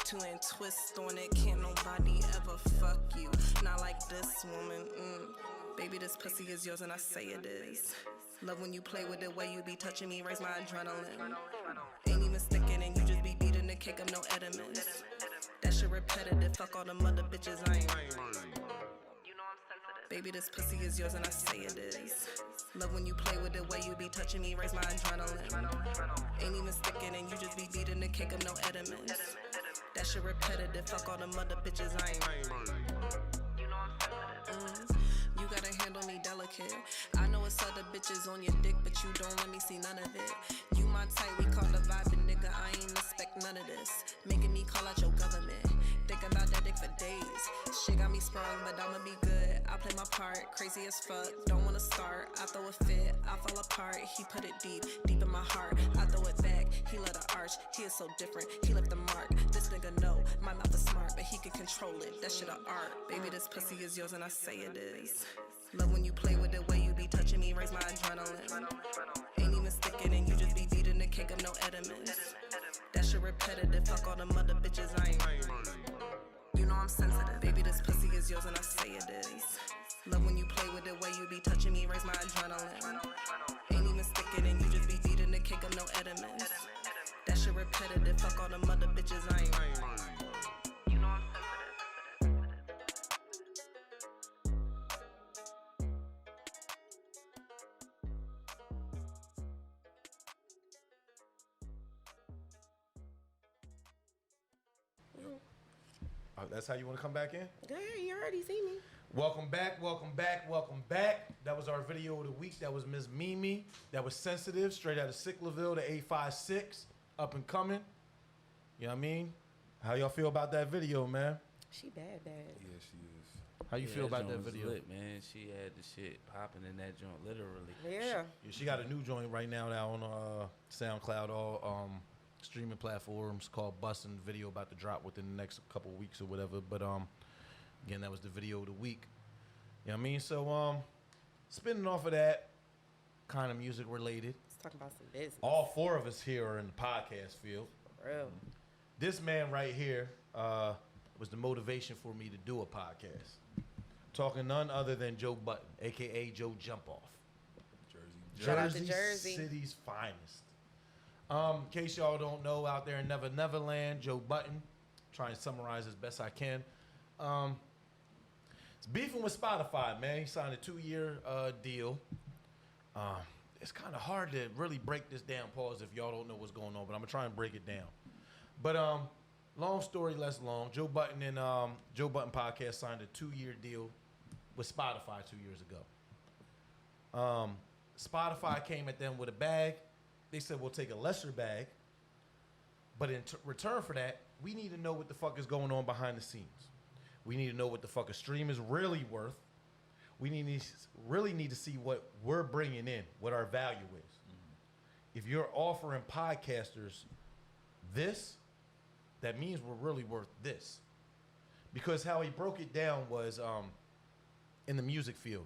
to and twist on it. Can't nobody ever fuck you. Not like this woman. Baby, this pussy is yours and I say it is. Love when you play with the way you be touching me, raise my adrenaline. Ain't even sticking and you just be beating the cake up, no ediments. That shit repetitive, fuck all them other bitches, I ain't. You know I'm sensitive. Baby, this pussy is yours and I say it is. Love when you play with the way you be touching me, raise my adrenaline. Ain't even sticking and you just be beating the cake of no ediments. That shit repetitive, fuck all them other bitches, I ain't. You gotta handle me delicate. I know it's other bitches on your dick, but you don't let me see none of it. You my type, we call the vibing, nigga, I ain't expect none of this. Making me call out your government. Think about that dick for days. Shit got me sprung, but I'ma be good. I play my part, crazy as fuck. Don't wanna start, I throw a fit, I fall apart. He put it deep, deep in my heart. I throw it back, he let it arch. He is so different, he left the mark. This nigga know, my mouth is smart, but he can control it. That shit a art. Baby, this pussy is yours and I say it is. Love when you play with the way you be touching me, raise my adrenaline. Ain't even sticking and you just be beating the cake of no ediments. That shit repetitive, fuck all them other bitches, I ain't. You know I'm sensitive, baby, this pussy is yours and I say it is. Love when you play with the way you be touching me, raise my adrenaline. Ain't even sticking and you just be beating the cake of no ediments. That shit repetitive, fuck all them other bitches, I ain't. You know I'm sensitive. That's how you want to come back in? Go ahead, you already see me. Welcome back, welcome back, welcome back. That was our video of the week. That was Ms. Mimi. That was Sensitive, straight out of Sicklerville, the 856, up and coming. You know what I mean? How y'all feel about that video, man? She bad. Yeah, she is. How you feel about that joint was video? lit, man. She had the shit popping in that joint, literally. Yeah. She got a new joint right now on SoundCloud, all streaming platforms, called Bustin'. Video about to drop within the next couple of weeks or whatever. But again, that was the video of the week. You know what I mean? So spinning off of that, kind of music related. Let's talk about some business. All four of us here are in the podcast field. For real. This man right here was the motivation for me to do a podcast. Talking none other than Joe Budden, a.k.a. Joe Jump Off. Shout out to Jersey. City's finest. In case y'all don't know, out there in Neverland, Joe Budden, trying to summarize as best I can. It's beefing with Spotify, man. He signed a 2-year deal. It's kind of hard to really break this down, pause, if y'all don't know what's going on, but I'm going to try and break it down. But long story less long, Joe Budden and Joe Budden Podcast signed a 2-year deal with Spotify 2 years ago. Spotify came at them with a bag. They said, we'll take a lesser bag, but in return for that, we need to know what the fuck is going on behind the scenes. We need to know what the fuck a stream is really worth. We really need to see what we're bringing in, what our value is. Mm-hmm. If you're offering podcasters this, that means we're really worth this. Because how he broke it down was in the music field,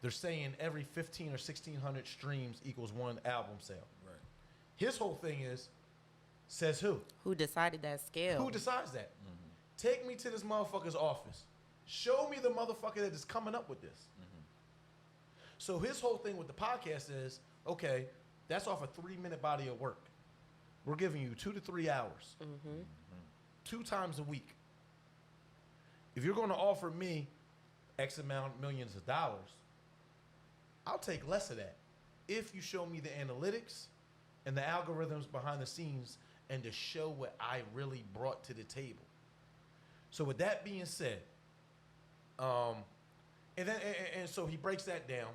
they're saying every 15 or 1,600 streams equals one album sale. Right. His whole thing is, says who? Who decided that scale? Who decides that? Mm-hmm. Take me to this motherfucker's office. Show me the motherfucker that is coming up with this. Mm-hmm. So his whole thing with the podcast is, okay, that's off a 3-minute body of work. We're giving you 2 to 3 hours. Mm-hmm. 2 times a week. If you're going to offer me X amount, millions of dollars, I'll take less of that if you show me the analytics and the algorithms behind the scenes and to show what I really brought to the table. So with that being said, and so he breaks that down,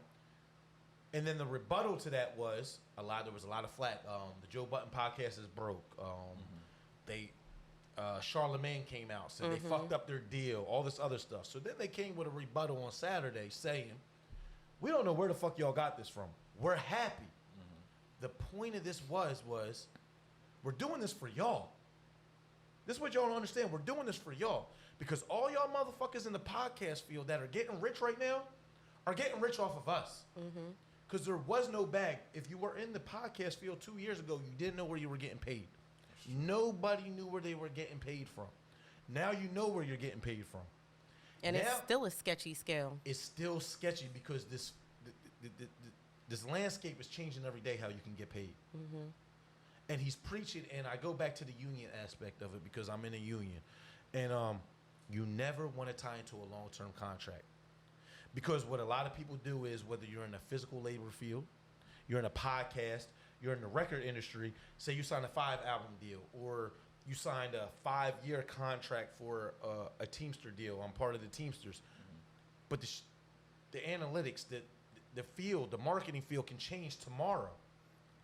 and then the rebuttal to that was there was a lot of flack. The Joe Budden Podcast is broke. Charlemagne came out, said they fucked up their deal, all this other stuff. So then they came with a rebuttal on Saturday saying, we don't know where the fuck y'all got this from. We're happy. The point of this was we're doing this for y'all. This is what y'all don't understand. We're doing this for y'all. Because all y'all motherfuckers in the podcast field that are getting rich right now are getting rich off of us. Because there was no bag. If you were in the podcast field 2 years ago, you didn't know where you were getting paid. Nobody knew where they were getting paid from. Now you know where you're getting paid from. And now, it's still a sketchy scale. It's still sketchy because this landscape is changing every day how you can get paid. And he's preaching, and I go back to the union aspect of it because I'm in a union. And you never want to tie into a long-term contract. Because what a lot of people do is, whether you're in the physical labor field, you're in a podcast, you're in the record industry, say you signed a 5-album deal, or you signed a 5-year contract for a Teamster deal. I'm part of the Teamsters. But the analytics, the field, the marketing field can change tomorrow.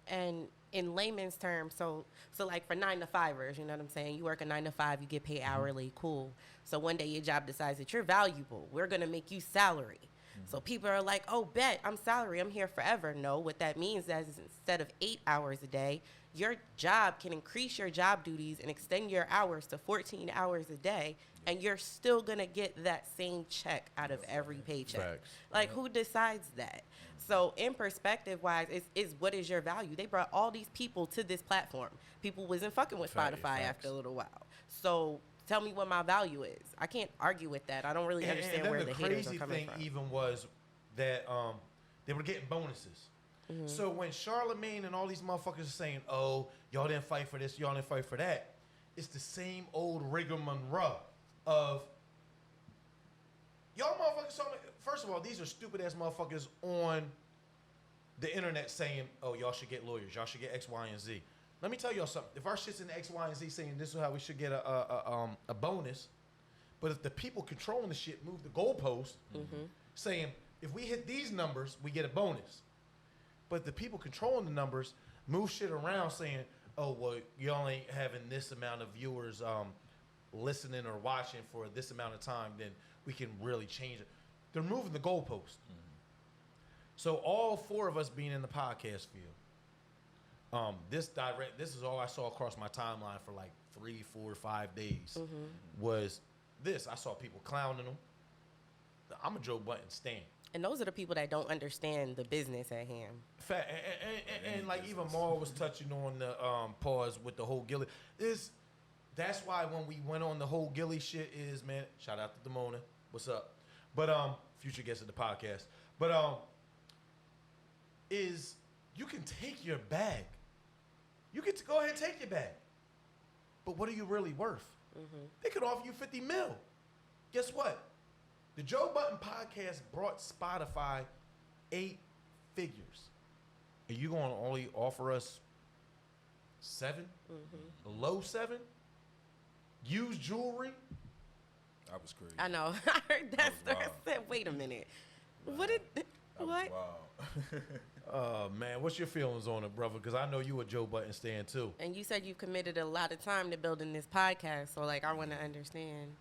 And in layman's terms, so like for 9-to-5ers, you know what I'm saying? You work a 9 to 5, you get paid hourly, cool. So one day your job decides that you're valuable. We're gonna make you salary. So people are like, oh, bet, I'm salary, I'm here forever. No, what that means is instead of 8 hours a day, your job can increase your job duties and extend your hours to 14 hours a day, and you're still gonna get that same check out of every paycheck. Facts. Like, who decides that? So in perspective wise, is what is your value? They brought all these people to this platform. People wasn't fucking with Spotify after a little while. So tell me what my value is. I can't argue with that. I don't really understand where the haters are coming from. The crazy thing even was that they were getting bonuses. So when Charlemagne and all these motherfuckers are saying, oh, y'all didn't fight for this, y'all didn't fight for that, it's the same old rigmarole of y'all motherfuckers. First of all, these are stupid ass motherfuckers on the internet saying, oh, y'all should get lawyers, y'all should get X, Y, and Z. Let me tell y'all something. If our shit's in the X, Y, and Z saying this is how we should get a bonus, but if the people controlling the shit move the goalpost, saying if we hit these numbers, we get a bonus. But the people controlling the numbers move shit around saying, oh, well, you only having this amount of viewers listening or watching for this amount of time, then we can really change it. They're moving the goalpost. So all 4 of us being in the podcast field, this is all I saw across my timeline for like 3, 4, 5 days was this. I saw people clowning them. I'm a Joe Budden stan. And those are the people that don't understand the business at hand. And like even Maul was touching on the pause with the whole Gilly. That's why when we went on the whole Gilly shit is, man, shout out to Damona. What's up? But future guest of the podcast. But is you can take your bag. You can go ahead and take your bag. But what are you really worth? They could offer you 50 mil. Guess what? The Joe Budden podcast brought Spotify 8 figures. Are you going to only offer us 7? A low 7? Used jewelry? That was crazy. I know. I heard that That was story. I said, wait a minute. What did... What? Wow. Man, what's your feelings on it, brother? Because I know you a Joe Budden stan, too. And you said you committed a lot of time to building this podcast, so, like, I want to understand.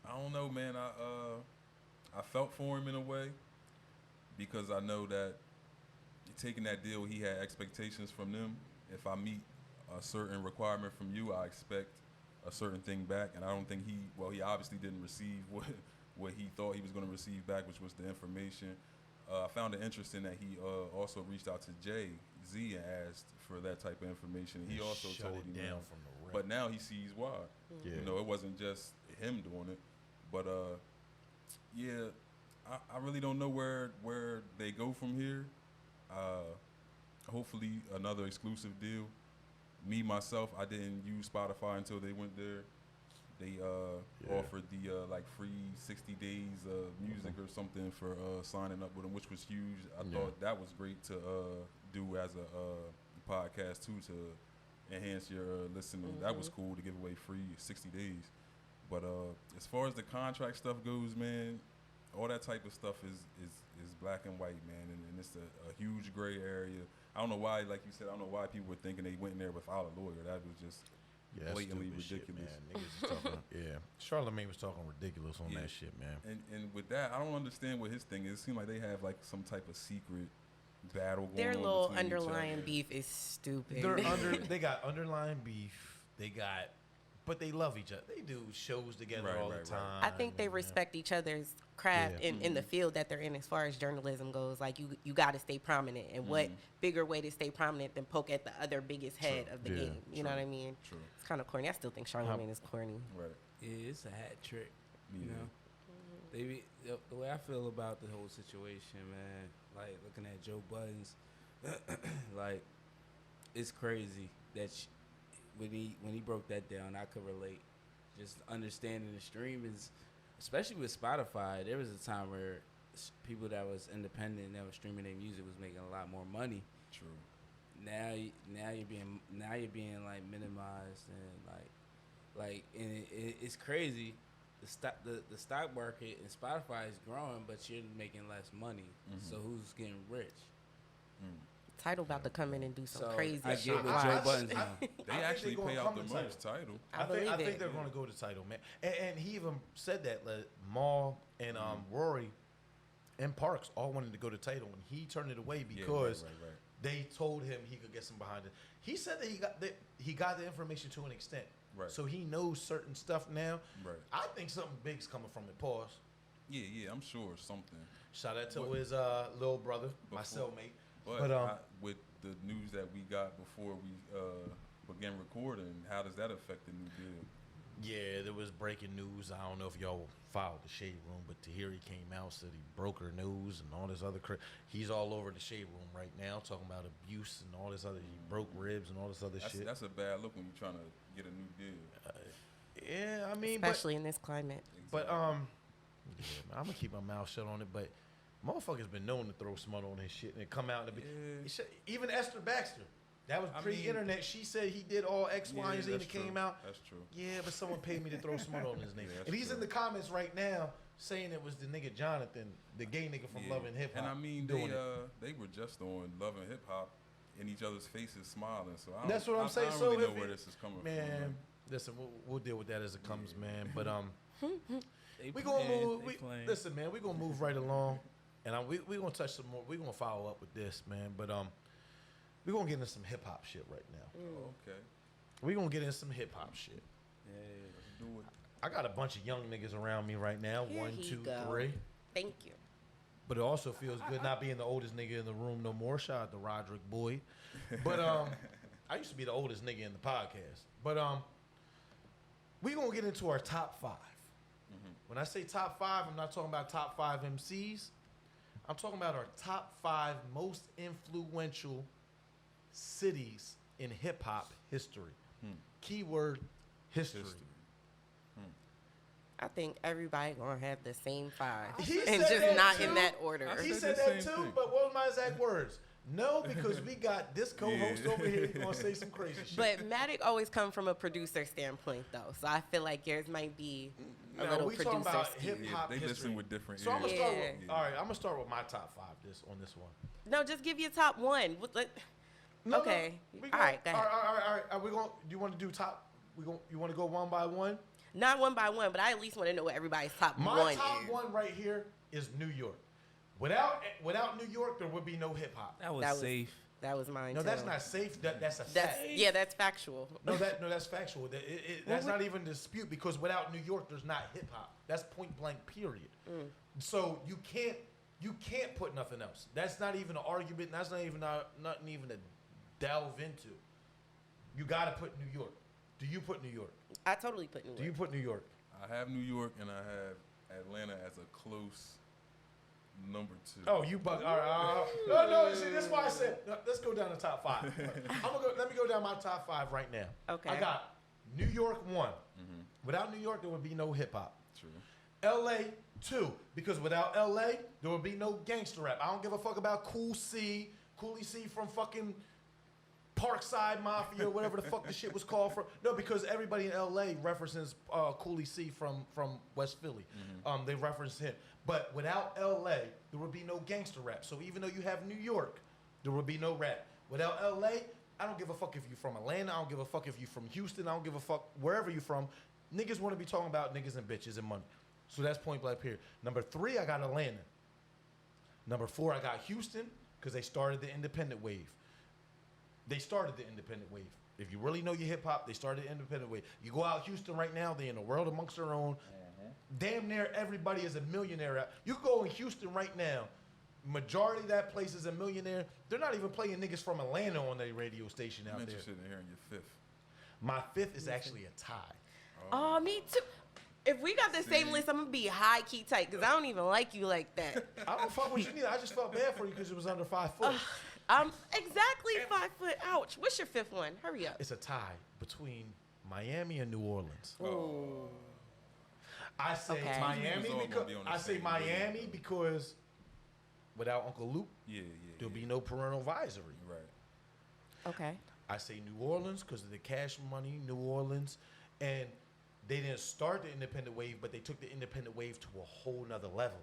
I don't know, man. I felt for him in a way because I know that taking that deal, he had expectations from them. If I meet a certain requirement from you, I expect a certain thing back. And I don't think he obviously didn't receive what he thought he was going to receive back, which was the information. I found it interesting that he also reached out to Jay-Z and asked for that type of information. He also Shut told it him, down from the rip. but now he sees why. Yeah. You know, it wasn't just him doing it. But yeah, I really don't know where they go from here. Hopefully another exclusive deal. Me myself, I didn't use Spotify until they went there. They offered the like free 60 days of music or something for signing up with them, which was huge. I thought that was great to do as a podcast too, to enhance your listening. That was cool to give away free 60 days. But as far as the contract stuff goes, man, all that type of stuff is black and white, man, and it's a huge gray area. I don't know why, like you said, I don't know why people were thinking they went in there without a lawyer. That was just blatantly ridiculous. Shit, man. Niggas is talking, Charlemagne was talking ridiculous on that shit, man. And with that, I don't understand what his thing is. It seems like they have like some type of secret battle going Their on. little between each underlying other. beef is stupid. They got underlying beef. But they love each other. They do shows together all the time. I think they respect each other's craft in the field that they're in as far as journalism goes. Like, you got to stay prominent. And what bigger way to stay prominent than poke at the other biggest head of the game? You know what I mean? True. It's kind of corny. I still think Charlemagne is corny. Right. Yeah, it's a hat trick. Yeah. You know, the way I feel about the whole situation, man. Like looking at Joe Budden's, like it's crazy that when he broke that down, I could relate. Just understanding the stream is especially with Spotify, there was a time where people that was independent that was streaming their music was making a lot more money. True. Now you're being like minimized and and it's crazy. The stock market and Spotify is growing, but you're making less money. So who's getting rich? Tidal about to come in and do some So crazy I shit. get what Joe Budden's on. They actually they gonna pay out come the to most title. I believe think it. they're going to go to Tidal, man. And he even said that Maul and Rory and Parks all wanted to go to Tidal, and he turned it away because right. they told him he could get some behind it. He said that he got the information to an extent, Right. so he knows certain stuff now. Right. I think something big's coming from it. Pause. Yeah, I'm sure something. Shout out to But- his little brother, my Before- cellmate. But with the news that we got before we began recording, how does that affect the new deal? Yeah, there was breaking news. I don't know if y'all followed the Shade Room, but Tahiri came out, said he broke her nose and all this other crap. He's all over the Shade Room right now, talking about abuse and all this other. He broke ribs and all this other shit. That's a bad look when you're trying to get a new deal. Yeah, I mean, Especially in this climate. but yeah, I'm gonna keep my mouth shut on it. But motherfuckers been known to throw smut on his shit and it come out and even Esther Baxter. That was I pre-internet. She said he did all X, Y, and Z, and that's it came true. out. That's true. Yeah, but someone paid me to throw smut on his name. Yeah, that's and he's true. in the comments right now saying it was the nigga Jonathan, the gay nigga from Love and Hip Hop. And I mean, doing they were just on Love and Hip Hop, in each other's faces, smiling. So That's what I'm saying. I don't So really if know where it- this is coming Man, from. listen, we'll deal with that as it comes, man. But They we gonna playing, move. they playing. Listen, man, we gonna move right along, and we gonna touch some more. We gonna follow up with this, man. But we gonna get into some hip hop shit right now. Okay. We gonna get into some hip hop shit. Let's do it. I got a bunch of young niggas around me right now. Here 1, he 2, go. 3. Thank you. But it also feels good not being the oldest nigga in the room no more. Shout out to Roderick Boyd. But I used to be the oldest nigga in the podcast. But we gonna get into our top 5. When I say top 5, I'm not talking about top 5 MCs. I'm talking about our top 5 most influential cities in hip hop history. Keyword history. I think everybody gonna have the same 5, He and said just that not too. in that order. He said said the that same too, thing. but what was my exact words? No, because we got this co-host over here who's gonna say some crazy shit. But Matic always come from a producer standpoint, though, so I feel like yours might be a No, little we talking producer about skew. hip hop They history. listen with different So I'm ears. gonna start with, Yeah. all right. I'm gonna start with my top 5 on this one. No, just give you a top 1. No, Okay. we All right, go ahead. All right. Are we going? Do you want to do top? You want to go one by one? Not one by one, but I at least want to know what everybody's top My 1 top is. 1 right here is New York. Without New York, there would be no hip hop. That was That was- safe. That was mine. No, too. that's not safe. That's a That's fact. yeah, that's factual. No, that's factual. That's not even a dispute because without New York, there's not hip hop. That's point blank. Period. So you can't put nothing else. That's not even an argument. That's not even nothing even to delve into. You got to put New York. Do you put New York? I totally put New Do you York. put New York? I have New York and I have Atlanta as a close number 2. Oh, you bug. All right. No. See, that's why I said let's go down to top 5. Let me go down my top 5 right now. Okay. I got New York 1. Without New York, there would be no hip hop. True. LA 2, because without LA, there would be no gangster rap. I don't give a fuck about Cooley C from fucking Parkside Mafia or whatever the fuck the shit was called for. No, because everybody in LA references Cooley C from West Philly. They reference him. But without LA, there would be no gangster rap. So even though you have New York, there would be no rap. Without LA, I don't give a fuck if you're from Atlanta. I don't give a fuck if you're from Houston. I don't give a fuck wherever you're from. Niggas want to be talking about niggas and bitches and money. So that's point blank period. Number 3, I got Atlanta. Number 4, I got Houston because they started the independent wave. They started the independent wave. If you really know your hip hop, they started the independent wave. You go out Houston right now, they in a world amongst their own. Damn near everybody is a millionaire out. You go in Houston right now, majority of that place is a millionaire. They're not even playing niggas from Atlanta on their radio station I'm out there. interested in hearing your 5th. My 5th is actually a tie. Oh, me too. If we got the same list, I'm gonna be high key tight because I don't even like you like that. I don't fuck with you neither. I just felt bad for you because it was under 5 foot. I'm exactly 5 foot. Ouch. What's your 5th one? Hurry up. It's a tie between Miami and New Orleans. I say Okay. Miami It's all gonna because be on the I say same Miami wave, though. because without Uncle Luke, Yeah. there'll be no parental advisory. Right. Okay. I say New Orleans because of the cash money, New Orleans, and they didn't start the independent wave, but they took the independent wave to a whole nother level.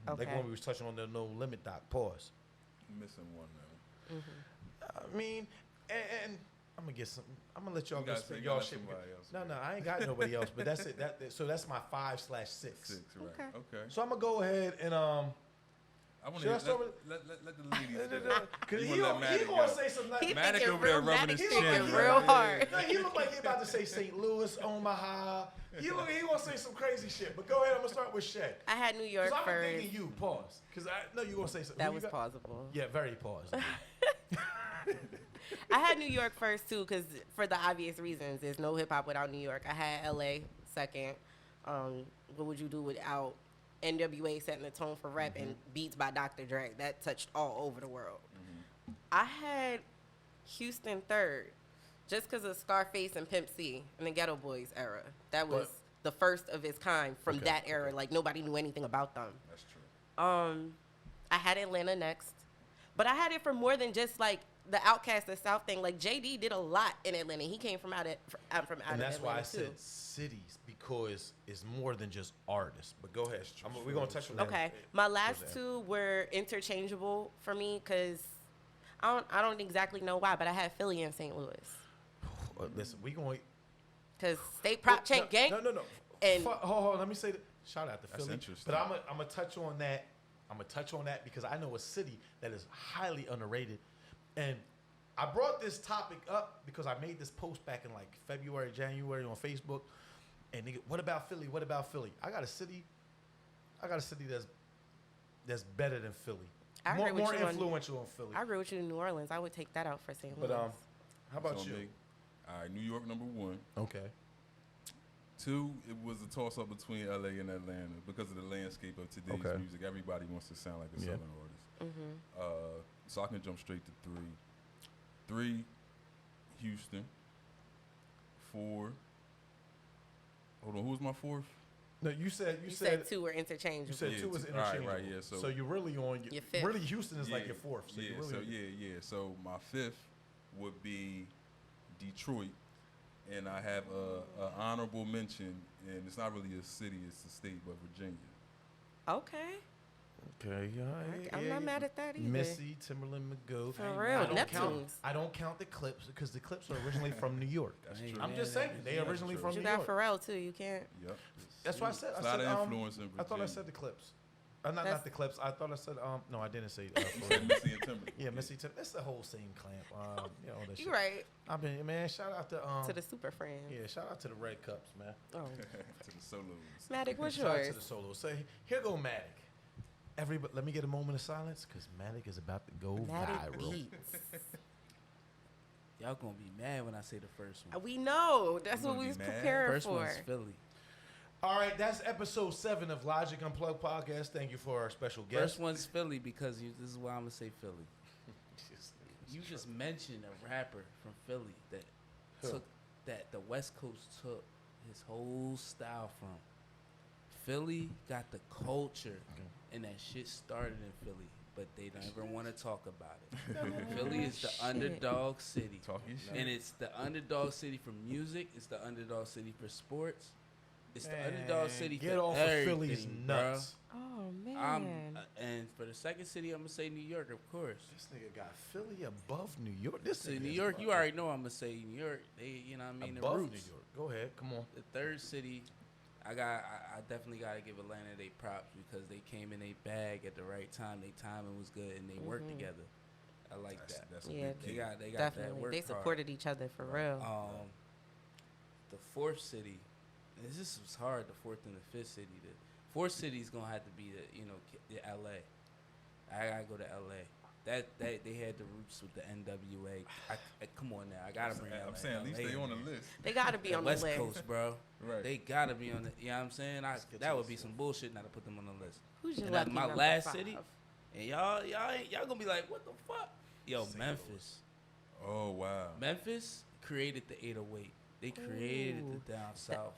Like Okay. when we was touching on the No Limit doc. Pause. I'm missing one now. I mean, and I'm gonna get some. I'm gonna let y'all You go gotta spit say- y'all you gotta shit. somebody else. No, I ain't got nobody else. But that's it. So that's my 5/6. 6, right? Okay. So I'm gonna go ahead and I want Should I to start let the ladies. Cause You he wanna let Maddie gonna go. say some. He Maddie thinking over there real, rubbing Maddie his thinking chin, real right? hard. No, he look like he about to say St. Louis, Omaha. He gonna say some crazy shit. But go ahead. I'm gonna start with Shed. I had New York Cause I'm first. thinking you. Pause. Cause I know you gonna say something. That Who was you got? plausible. Yeah, very pause. I had New York first too, because for the obvious reasons, there's no hip hop without New York. I had LA second. What would you do without NWA setting the tone for rap and beats by Dr. Dre? That touched all over the world. I had Houston third, just because of Scarface and Pimp C and the Ghetto Boys era. That was the first of its kind from Okay, that era. Like nobody knew anything about them. That's true. I had Atlanta next, but I had it for more than just like the Outkast of South thing. Like JD did a lot in Atlanta. He came from out of And that's why I Atlanta, too. said cities, because it's more than just artists. But go ahead. We're gonna touch on that. Okay, my last that. two were interchangeable for me because I don't exactly know why, but I had Philly and St. Louis Listen, we going. because State Prop Chain Gang. No. And- Hold on. Let me say that. Shout out to That's Philly. interesting. But I'm gonna touch on that. I'm gonna touch on that because I know a city that is highly underrated, and I brought this topic up because I made this post back in like February, January on Facebook, and nigga, what about Philly? What about Philly? I got a city that's better than Philly. I More agree with you on- influential in Philly. I agree with you in New Orleans. I would take that out for St. Louis. But how about So you? All right, New York number 1. Okay. 2, it was a toss up between LA and Atlanta because of the landscape of today's Okay. music. Everybody wants to sound like a Yeah. Southern artist. So I can jump straight to 3. 3, Houston. 4. Hold on, who was my 4th? No, you said you said two were interchangeable. You said Yeah, 2 was two. Right, right, interchangeable. yeah, so- you're really on Your fifth. really Houston is like your 4th. So you're really So my 5th would be Detroit, and I have a honorable mention, and it's not really a city; it's a state, but Virginia. Okay. Okay, I'm not mad at that either. Missy, Timberland, McGo. For real, I don't count. Neptunes. I don't count the Clips because the Clips are originally from New York. That's Hey, true. I'm man, just saying they that's originally true. from You New got York. Pharrell too. You can't. Yep. That's why I said. It's I a lot said, of influence in I thought I Virginia. said the Clips. Not That's- the Clips. I thought I said no, I didn't say. You said Missy and Timberland. Yeah, Missy. That's the whole same clamp. You know that You shit. right. I mean, man, shout out to To the super friends. yeah, shout out to the Red Cups, man. Oh. To the solos. Matic, what's Shout out to yours? the solo. Say, here go Matic. Everybody, let me get a moment of silence because Matic is about to go Matic viral. beats. Y'all gonna be mad when I say the first one. We know. That's You what gonna we be was mad? preparing First for. one's Philly. All right, that's episode 7 of Loggic Unplugged podcast. Thank you for our special guest. First one's Philly because this is why I'm gonna say Philly. You just mentioned a rapper from Philly that Who? that the West Coast took his whole style from. Philly got the culture, and that shit started in Philly, but they don't ever want to talk about it. Philly is the Shit. underdog city, Talking shit. and it's the underdog city for music. It's the underdog city for sports. It's the Man, underdog city get for off everything, of Philly's bruh. nuts. Oh man. And for the second city, I'm gonna say New York, of course. This nigga got Philly above New York. This So nigga New is York, you fucking already know I'm gonna say New York. They, you know what I mean, the above roots. New York. Go ahead, come on. The third city, I definitely gotta give Atlanta they props because they came in a bag at the right time. Their timing was good and they worked together. I like that. That's a Yeah, big They key. got that Definitely. work They hard. supported each other for real. The fourth city, this was hard. The fourth and the fifth city. The fourth city is gonna have to be the LA. I gotta go to LA. That they had the roots with the NWA. Come on now, I gotta bring LA. I'm saying at least LA they on the in there. list. They gotta be The on West the list. Coast, bro. Right. They gotta be on the. You know what I'm saying? get That to would the be some bullshit not to put them on the list. Who's your And lucky my number last 5? city, and y'all gonna be like, what the fuck? Yo, Memphis. Oh wow. Memphis created the 808. They created Ooh. the down south.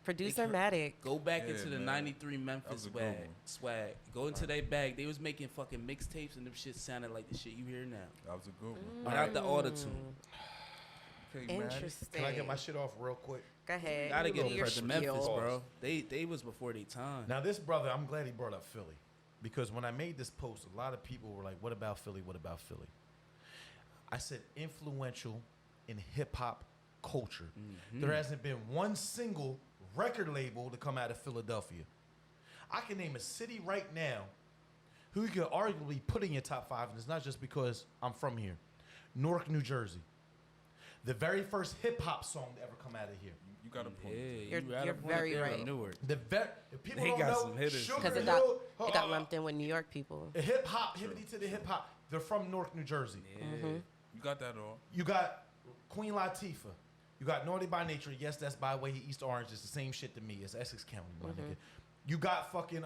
Producer Matic. Go back Yeah, into the man. '93 That Memphis was a good one. swag. Go into their bag. They was making fucking mixtapes and them shit sounded like the shit you hear now. That was a good one. Without the auto-tune. Okay, man. Interesting. Can I get my shit off real quick? Go ahead. Gotta Do get your it to Memphis, spiel. bro. They was before their time. Now this brother, I'm glad he brought up Philly, because when I made this post, a lot of people were like, "What about Philly? What about Philly?" I said influential in hip hop culture. There hasn't been one single record label to come out of Philadelphia. I can name a city right now who you could arguably put in your top 5, and it's not just because I'm from here. Newark, New Jersey. The very first hip hop song to ever come out of here. You got a point. Yeah, You're very right. Newark. If people They don't got know, some hitters. Sugar Because Hill, it got lumped in with New York people. hip hop, hippity to the hip hop. They're from Newark, New Jersey. You got that all. You got Queen Latifah. You got Naughty by Nature. Yes, that's by way of East Orange. It's the same shit to me. It's Essex County, my nigga. You got fucking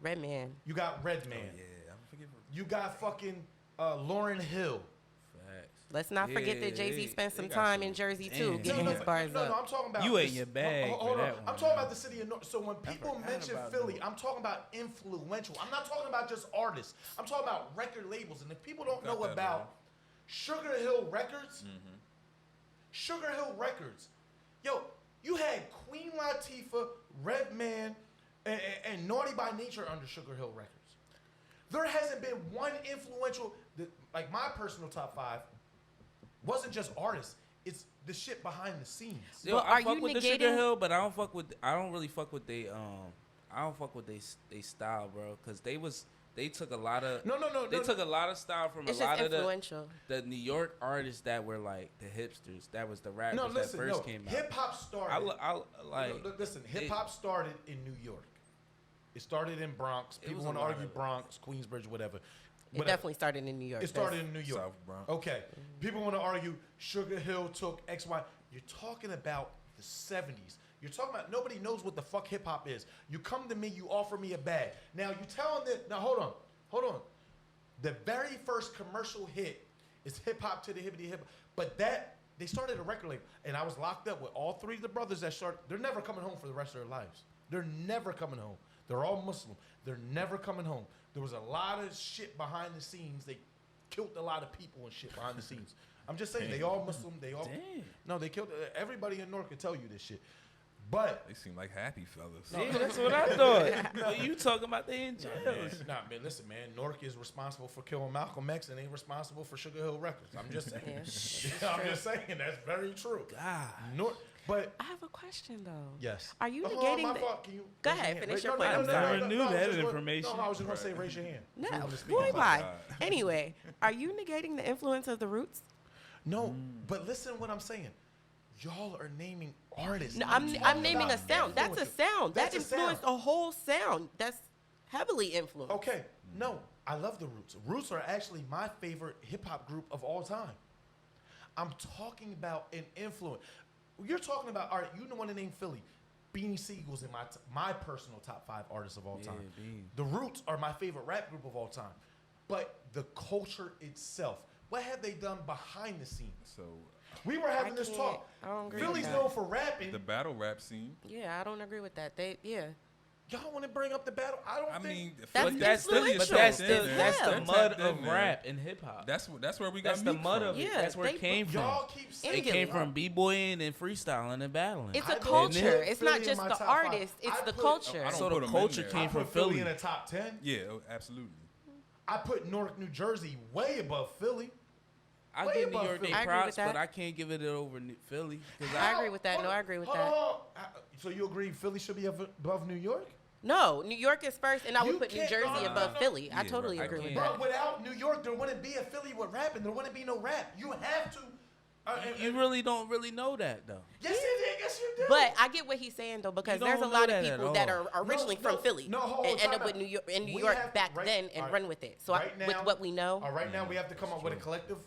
Redman. you got Redman. Yeah, I'm forgetting. You got fucking Lauryn Hill. Facts. Let's not forget that Yeah, Jay-Z spent they some got time some- in Jersey too, Damn. getting his bars no, up. I'm talking about You ate this- your bag Hold for on. that I'm one, talking man. about the city of North. So when people forgot mention about Philly, Newark. I'm talking about influential. I'm not talking about just artists. I'm talking about record labels. And if people don't Got know that about all. Sugar Hill Records, Sugar Hill Records, yo, you had Queen Latifah, Redman, and Naughty by Nature under Sugar Hill Records. There hasn't been one influential, like my personal top 5, wasn't just artists. It's the shit behind the scenes. Yo, But I are fuck you with the Sugar negating- Hill, but I don't really fuck with they I don't fuck with they style, bro, cuz they took a lot of They took a lot of style from It's a lot just of influential. the New York artists that were like the hipsters. That was the rappers No, that listen, first no. came out. Hip hop started. Listen, it- hip hop started in New York. It started in Bronx. People was want a to lot argue of- Bronx, Queensbridge, whatever. It Whatever. definitely started in New York. It started in New York. South Bronx. Okay. People want to argue Sugar Hill took X, Y. You're talking about the 70s. You're talking about nobody knows what the fuck hip hop is. You come to me, you offer me a bag. Now you telling that. Now hold on. The very first commercial hit is hip hop to the hippity hip. But they started a record label, and I was locked up with all 3 of the brothers that started. They're never coming home for the rest of their lives. They're never coming home. They're all Muslim. They're never coming home. There was a lot of shit behind the scenes. They killed a lot of people and shit behind the scenes. I'm just saying, they all Muslim. They all Damn. no, they killed everybody in North could tell you this shit. But They seem like happy fellas. Yeah, that's what I thought. But you talking about they in jail? nah, man, listen, man. Newark is responsible for killing Malcolm X, and ain't responsible for Sugar Hill Records. I'm just saying. I'm just saying that's very true. God. But I have a question though. yes. Are you Oh, negating my the? fault. Can you Go raise ahead, hand? finish No, your no, point. no, I'm no, sorry. no, Never no, knew no, I was that just gonna- information. No, I was just gonna say raise your hand. if you No, wanna speak. boy, My bye. fault. Anyway, are you negating the influence of the Roots? No, but listen what I'm saying. Y'all are naming artists. No, I'm talking naming a about sound. That's a influential. sound. That's That a sound. influenced a whole sound. That's heavily influenced. Okay, no, I love the Roots. Roots are actually my favorite hip hop group of all time. I'm talking about an influence. You're talking about, all right, you want to name Philly. Beanie Siegel's in my personal top 5 artists of all Yeah, time. Beanie. The Roots are my favorite rap group of all time. But the culture itself, what have they done behind the scenes? So We were having this can't- talk. I don't agree Philly's with known that. for rapping. the battle rap scene. Yeah, I don't agree with that. Y'all want to bring up the battle? I don't I think. mean, That's Philly- That's the Philly is but influential. that's tapped the in that's there. the They're mud tapped in of there. rap and hip hop. That's where we got That's the meat mud from. of it. Yeah, That's where it they- came from. Y'all keep saying It came Indian. from b-boying and freestyling and battling. It's I a put culture. Philly It's not in just my the top 5. artist. It's I the put- culture. I don't So put the 'em in culture there. came I from put Philly Philly. in the top 10. Yeah, absolutely. I put Newark, New Jersey way above Philly. I way give New above York Philly. their I agree with props, that. but I can't give it over Philly. 'Cause I agree with that. No, I agree with that. Hold on. So you agree Philly should be above New York? No, New York is first, and I would You put New can't- Jersey no, above no. Philly. I Yeah, totally right. agree I with can't. that. But without New York, there wouldn't be a Philly with rapping. There wouldn't be no rap. You have to. You really don't really know that though. Yes, you do. But I get what he's saying though, because You there's a don't lot know of that at people that all. are originally No, from no, Philly no, hold on, and end time up with out. New York in New We York have- back right- then and all right. run with it. So Right with now- what we know, Right now we have to come up with a collective.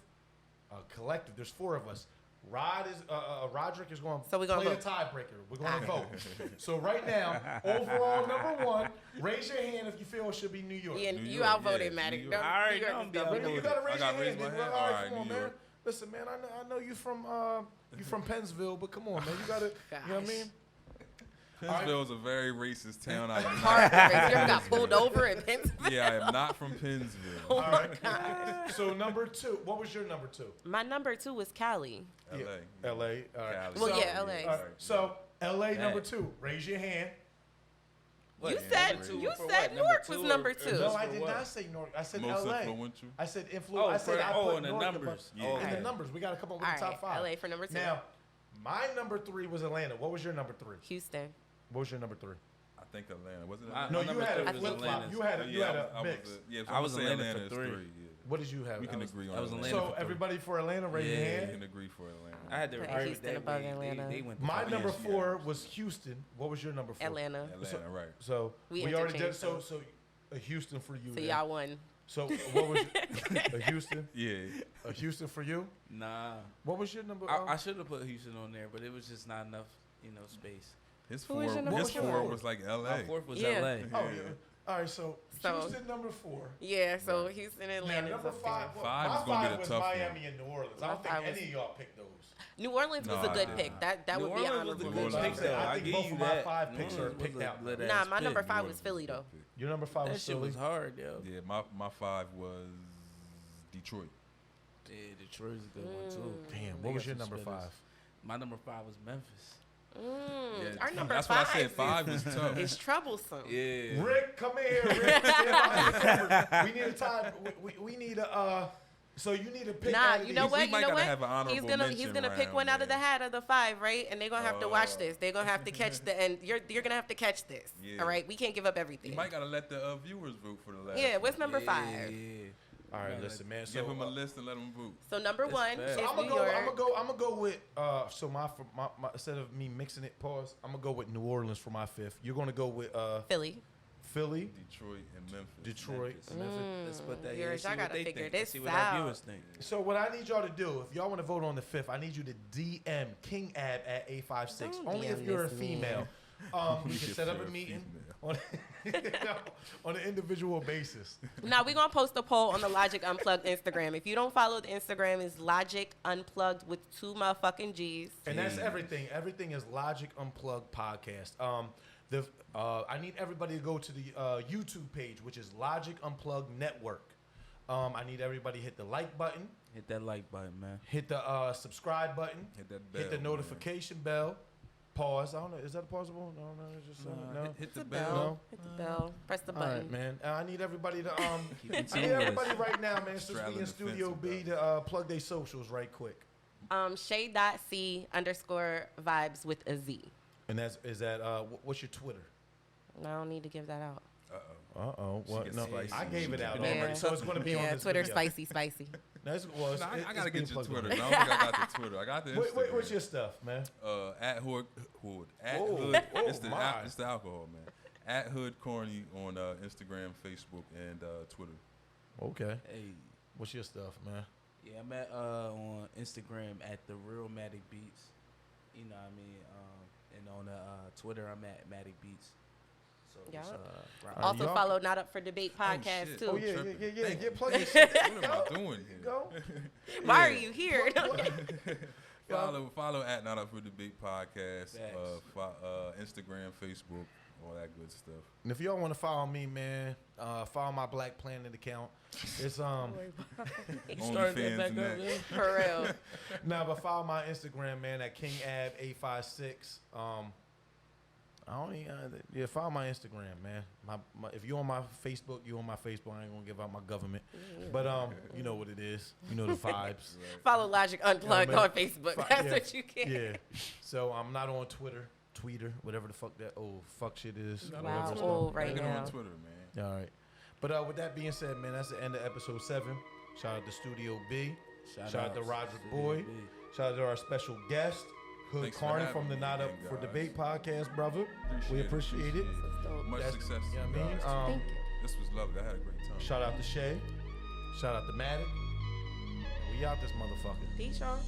There's 4 of us. Roderick is going to So we gonna play vote. the tiebreaker. We're going to vote. So right now, overall number 1, raise your hand if you feel it should be New York. and New you York, outvoted yeah, Matic. New York. I already New York know is I'm double. being You voted. gotta raise I gotta your raise hand. my Then. hand. All right, Alright, come on, New man. York. Listen, man, I know you from Pennsville, but come on, man. You know what I mean? Pennsville is a very racist town. I am Hard not. race. You ever got pulled over in Pennsylvanie? Yeah, I am not from Pennsville. Oh All my right. God. So number 2. What was your number 2? My number 2 was Cali. L.A. L.A. All right. Cali. Well, So- yeah, LA. All right. So L.A. number Hey. 2. Raise your hand. You What, said number two you for said what? Newark Number was two number or- 2. No, for I did what? not say North. I said Most L.A. influential. I said influence. I said I oh, put in the North numbers. above- Oh, In okay. the numbers, we got to come up with All the top right, 5. LA for number 2. Now, my number 3 was Atlanta. What was your number 3? Houston. What was your number 3? I think Atlanta. Wasn't it? My- No, my you number had three a was flip flop. Atlanta's. You had a I mix. I was Atlanta Atlanta for is 3. Yeah. What did you have? We can agree on I was Atlanta. Atlanta So for 3. everybody for Atlanta, raise your Yeah. We hand. can agree for Atlanta. I had to Put agree Houston that above way. Atlanta. They went to My five number years. 4 was Houston. What was your number 4? Atlanta. Atlanta, right. So We already did. interchanged So those. a Houston for you. So then. y'all won. So what was a Houston? Yeah. A Houston for you? Nah. What was your number? I should have put Houston on there, but it was just not enough, space. His Who 4 was your number four? was like L.A. My 4th was Yeah. LA. Oh yeah. All right. So So- Houston number 4. Yeah, so Houston and Now Atlanta's number up 5. there. Well, Five my is gonna be 5 the was tough one. Miami and New Orleans. I My don't think five any was- of y'all picked those. New Orleans was No, a I good did pick. not. That New would be an Orleans honorable was a New good Orleans. pick, though. I I think give both you of my that. 5 New picks are Orleans was picked a out. lit-ass Nah, my pick. number 5 New was Orleans Philly a good though. pick. Your number 5 That was shit Philly. was hard, yo. Yeah, my 5 was Detroit. Yeah, Detroit's a good one too. Damn. They What was got your some number spitters. 5? My number 5 was Memphis. Our number That's 5 what I said. 5 was tough. is troublesome. Yeah. Rick, come here. Rick. We need a time. We need a. So you need to pick. Nah, out of you know these. what? We You might know gotta what? have an honorable He's gonna mention pick one round, out of the man. hat of the 5, right? And they're gonna have to watch this. They're gonna have to catch the end. You're gonna have to catch this. Yeah. All right, we can't give up everything. You might gotta let the viewers vote for the last. Yeah, one. what's number 5? Yeah. All right, listen, man. So Give them a list and let them vote. So number 1 fair. is So I'm New gonna York. go. I'm gonna go with. So my instead of me mixing it, pause. I'm gonna go with New Orleans for my 5th. You're gonna go with Philly. Philly, Detroit and Memphis. Detroit, Memphis. Memphis. Let's put that. Yours, see y'all what gotta they figure think. this See what our out. viewers think. So what I need y'all to do, if y'all want to vote on the 5th, I need you to DM King Ab at 856. Don't Only if DM you're a this man. female. We can If set up you're a a meeting female. on an individual basis. Now we're gonna post a poll on the Loggic Unplugged Instagram. If you don't follow the Instagram, it's Loggic Unplugged with 2 motherfucking G's. And that's everything. Everything is Loggic Unplugged podcast. I need everybody to go to the YouTube page, which is Loggic Unplugged Network. I need everybody to hit the like button, Hit that like button, man. hit the subscribe button, Hit that hit the bell, notification bell, pause. I don't know. Is that possible? No, it's just no. Hit the Hit the bell. bell. Hit the bell. Press the All button. right, man. I need everybody to Keep in I need tune with everybody us. right now, man. Since we Straddling in the Studio fence B about to plug their socials right quick. Shay.C_vibes with a Z. And is that what's your Twitter? I don't need to give that out. What? gets No, spicy. I gave it out Yeah. already, so it's going to be on Yeah, this Twitter video. spicy. No, it's, well, it's, Nah, it's I gotta being get your plugged Twitter. in. No, I don't think I got the Twitter. I got the Instagram. What's your stuff, man? At Hood. At Oh, Hood. oh It's the my. it's the alcohol, man. At Hood Carney on Instagram, Facebook, and Twitter. Okay. Hey. What's your stuff, man? Yeah, I'm at on Instagram at the Real Matic Beats. You know what I mean? And on Twitter, I'm at Matic Beats. So Yeah. just, rock Alright, Also y'all- follow Not Up for Debate podcast shit. too. Oh yeah, tripping. yeah. Thank Get you. plug your shit. What am I doing here? Go. Why are you here? Follow at Not Up for Debate podcast. Facts. Instagram, Facebook, all that good stuff. And if y'all want to follow me, man, follow my Black Planet account. It's Started that OnlyFans back and up, that. yeah. For real. nah, but follow my Instagram, man, at KingAb856. I don't even, follow my Instagram, man. My if you on my Facebook, you on my Facebook. I ain't gonna give out my government, but you know what it is. You know the vibes. Follow Logic Unplugged Yeah, man. on Facebook. That's what you can. Yeah. So I'm not on Twitter, whatever the fuck that fuck shit is. Not Wow, Whatever it's old called. right Get now. on Twitter, man. All right. But with that being said, man, that's the end of episode 7. Shout out to Studio B. Shout out to Roger Boyd. Shout out to our special guest, Hood Thanks for Carney having from the me Not Up again, for guys. Debate podcast, brother. We appreciate it. Much That's- success. you know to what I you mean? guys. Thank you. This was lovely. I had a great time. Shout out to Shay. Shout out to Matic. We out this motherfucker. Peace, y'all.